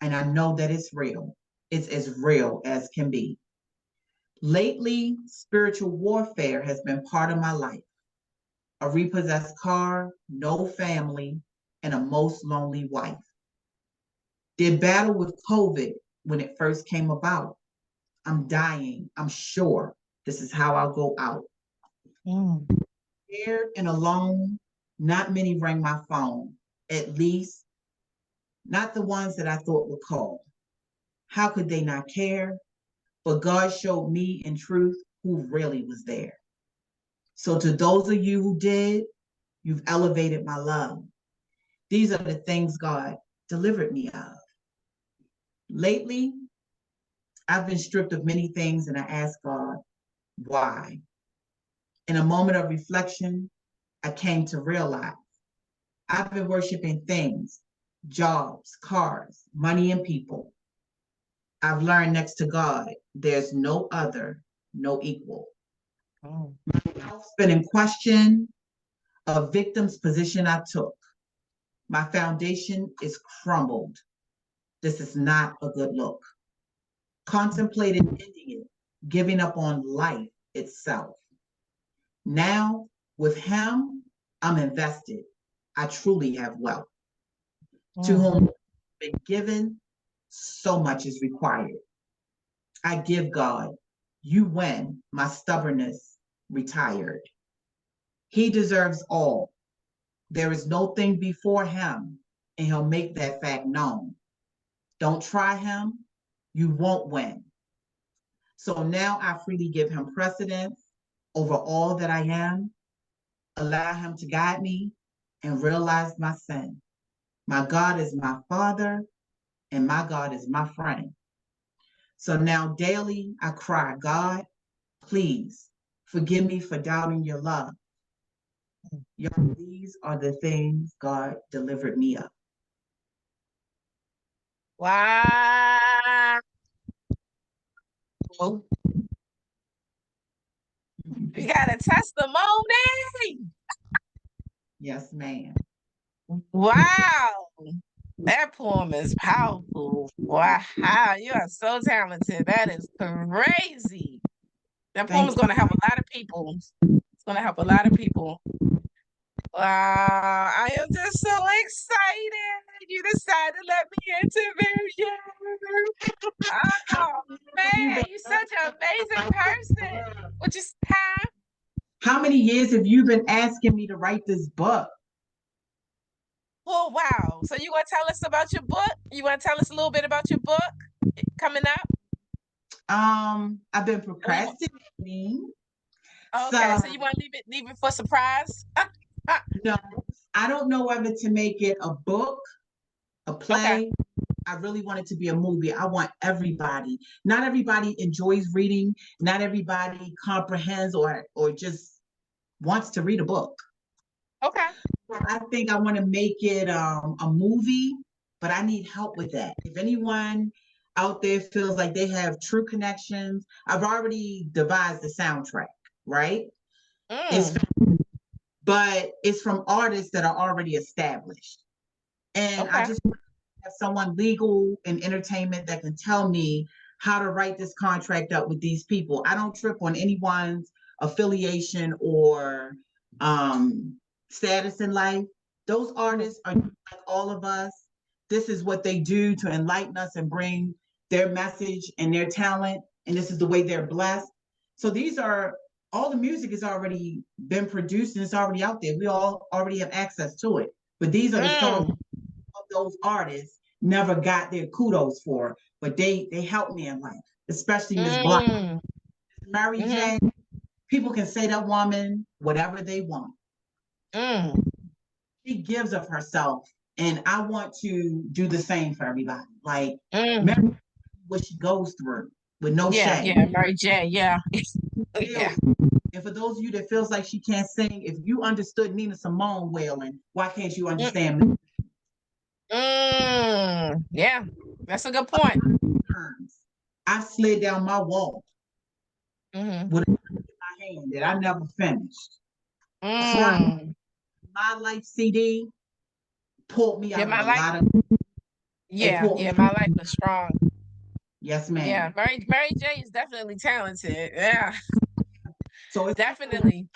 And I know that it's real. It's as real as can be. Lately, spiritual warfare has been part of my life. A repossessed car, no family, and a most lonely wife. Did battle with COVID when it first came about. I'm dying. I'm sure this is how I'll go out. Mm. Scared and alone, not many rang my phone, at least not the ones that I thought would call. How could they not care? But God showed me in truth who really was there. So to those of you who did, you've elevated my love. These are the things God delivered me of. Lately, I've been stripped of many things and I ask God, why? In a moment of reflection, I came to realize I've been worshiping things, jobs, cars, money, and people. I've learned next to God, there's no other, no equal. Oh. My health's been in question, a victim's position I took. My foundation is crumbled. This is not a good look. Contemplated ending it, giving up on life itself. Now, with him, I'm invested. I truly have wealth. To Mm. whom been given, so much is required. I give God, you win, my stubbornness retired. He deserves all. There is no thing before him, and he'll make that fact known. Don't try him, you won't win. So now I freely give him precedence over all that I am, allow him to guide me, and realize my sin. My God is my father, and my God is my friend. So now daily I cry, God, please forgive me for doubting your love. Y'all, these are the things God delivered me of. Wow. You got a testimony. Yes, ma'am. Wow. That poem is powerful. Wow. You are so talented. That is crazy. That poem Thank is going to help a lot of people. It's going to help a lot of people. Wow. I am just so excited. You decided to let me interview you. Oh, you. man. You're such an amazing person. What you, huh? How many years have you been asking me to write this book? Oh, wow. So you want to tell us about your book? You want to tell us a little bit about your book coming up? I've been Or you, procrastinating. okay, So so you want to leave it for surprise? no, I don't know whether to make it a book, a Okay. play. I really want it to be a movie. I want everybody. Not everybody enjoys reading. Not everybody comprehends or just wants to read a book. Okay. I think I want to make it a movie, but I need help with that. If anyone out there feels like they have true connections, I've already devised the soundtrack, right? It's Mm, but it's from artists that are already established. And I okay. just have someone legal in entertainment that can tell me how to write this contract up with these people. I don't trip on anyone's affiliation or um, status in life. Those Mm, artists are like all of us. This is what they do to enlighten us and bring their message and their talent. And this is the way they're blessed. So these are all the music has already been produced and it's already out there. We all already have access to it. But these are the songs mm, of those artists never got their kudos for, but they helped me in life, especially Miss Blige, mm, Mary mm, J. People can say that woman whatever they want. mm, She gives of herself, and I want to do the same for everybody. Like mm. Mary, what she goes through with no Yeah, shame. yeah, Mary J. Yeah. Yeah. Deals And for those of you that feels like she can't sing, if you understood Nina Simone wailing, why can't you understand me? Yeah, that's a good point. I slid down my wall Mm-hmm. with a in my hand that I never finished. Mm. My life CD pulled me Yeah, out of my a life. lot of. It Yeah, pulled me. yeah, my life was strong. Yes, Yeah, ma'am. Mary J is definitely talented. Yeah, So it's definitely.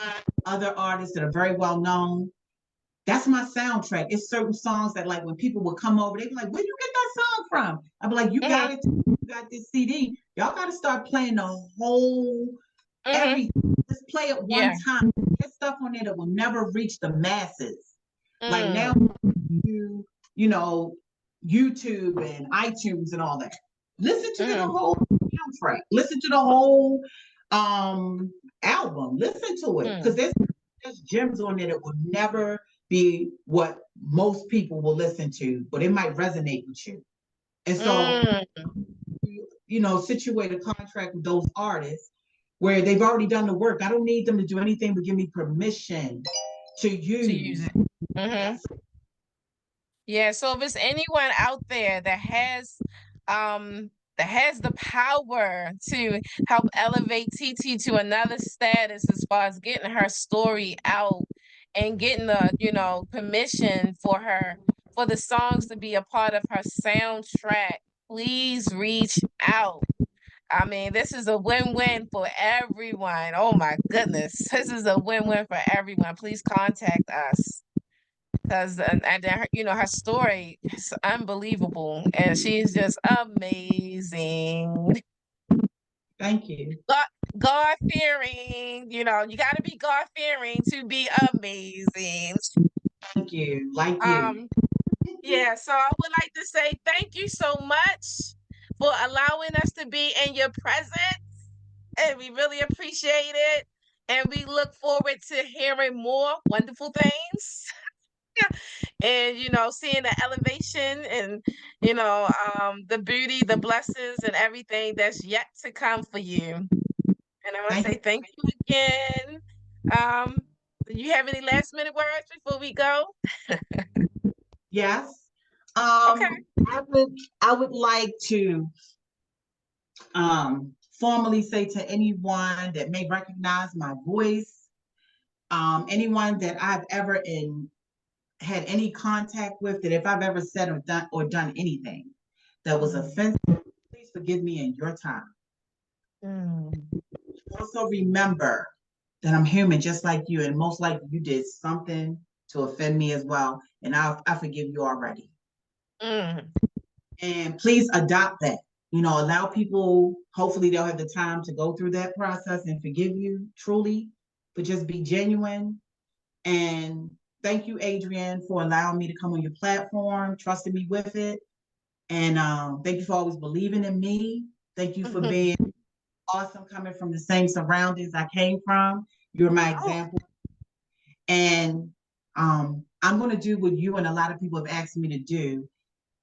other artists that are very well known. That's my soundtrack. It's certain songs that, like, when people would come over, they'd be like, "Where you get that song from?" I'd be like, "You got Mm-hmm. it. You got this CD. Y'all got to start playing the whole Mm-hmm. everything. Just play it one Yeah. time. There's stuff on there that will never reach the masses. Like now, Mm. you know, YouTube and iTunes and all that. Listen to the Mm-hmm. whole soundtrack. Listen to the whole album. Listen to it because Mm. there's gems on there that will never be what most people will listen to, but it might resonate with you. And so, Mm. situate a contract with those artists where they've already done the work. I don't need them to do anything but give me permission to To use use. it. Mm-hmm. Yes. Yeah, so if it's anyone out there that has the power to help elevate TT to another status as far as getting her story out and getting the, permission for the songs to be a part of her soundtrack, please reach out. I mean, this is a win-win for everyone. Oh my goodness. This is a win-win for everyone. Please contact us because her story is unbelievable and she's just amazing. Thank you. God fearing, you got to be God fearing to be amazing. Thank you. Like you. um yeah, so I would like to say thank you so much for allowing us to be in your presence, and we really appreciate it, and we look forward to hearing more wonderful things. And seeing the elevation and the beauty, the blessings, and everything that's yet to come for you. And I want to Thank say you. thank you again. Do you have any last minute words before we go? Yes. Okay. I would like to formally say to anyone that may recognize my voice, anyone that I've ever had any contact with, that if I've ever said or done anything that was offensive, please forgive me in your time. Mm. Also remember that I'm human just like you, and most likely you did something to offend me as well, and I forgive you already. Mm. And please adopt that. Allow people, hopefully they'll have the time to go through that process and forgive you truly, but just be genuine. And thank you, Adrian, for allowing me to come on your platform, trusting me with it. And thank you for always believing in me. Thank you for being awesome, coming from the same surroundings I came from. You're my Oh, example. And I'm going to do what you and a lot of people have asked me to do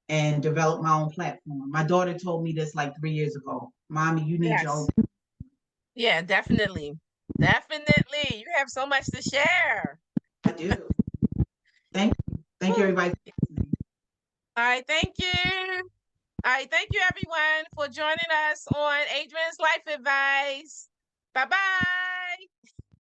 and develop my own platform. My daughter told me this like 3 years ago. Mommy, you need your own. yes. Yeah, definitely. Definitely. You have so much to share. I do. Thank you. Thank you, Woo. everybody. All right, thank you. All right, thank you everyone for joining us on Adrian's Life Advice. Bye-bye.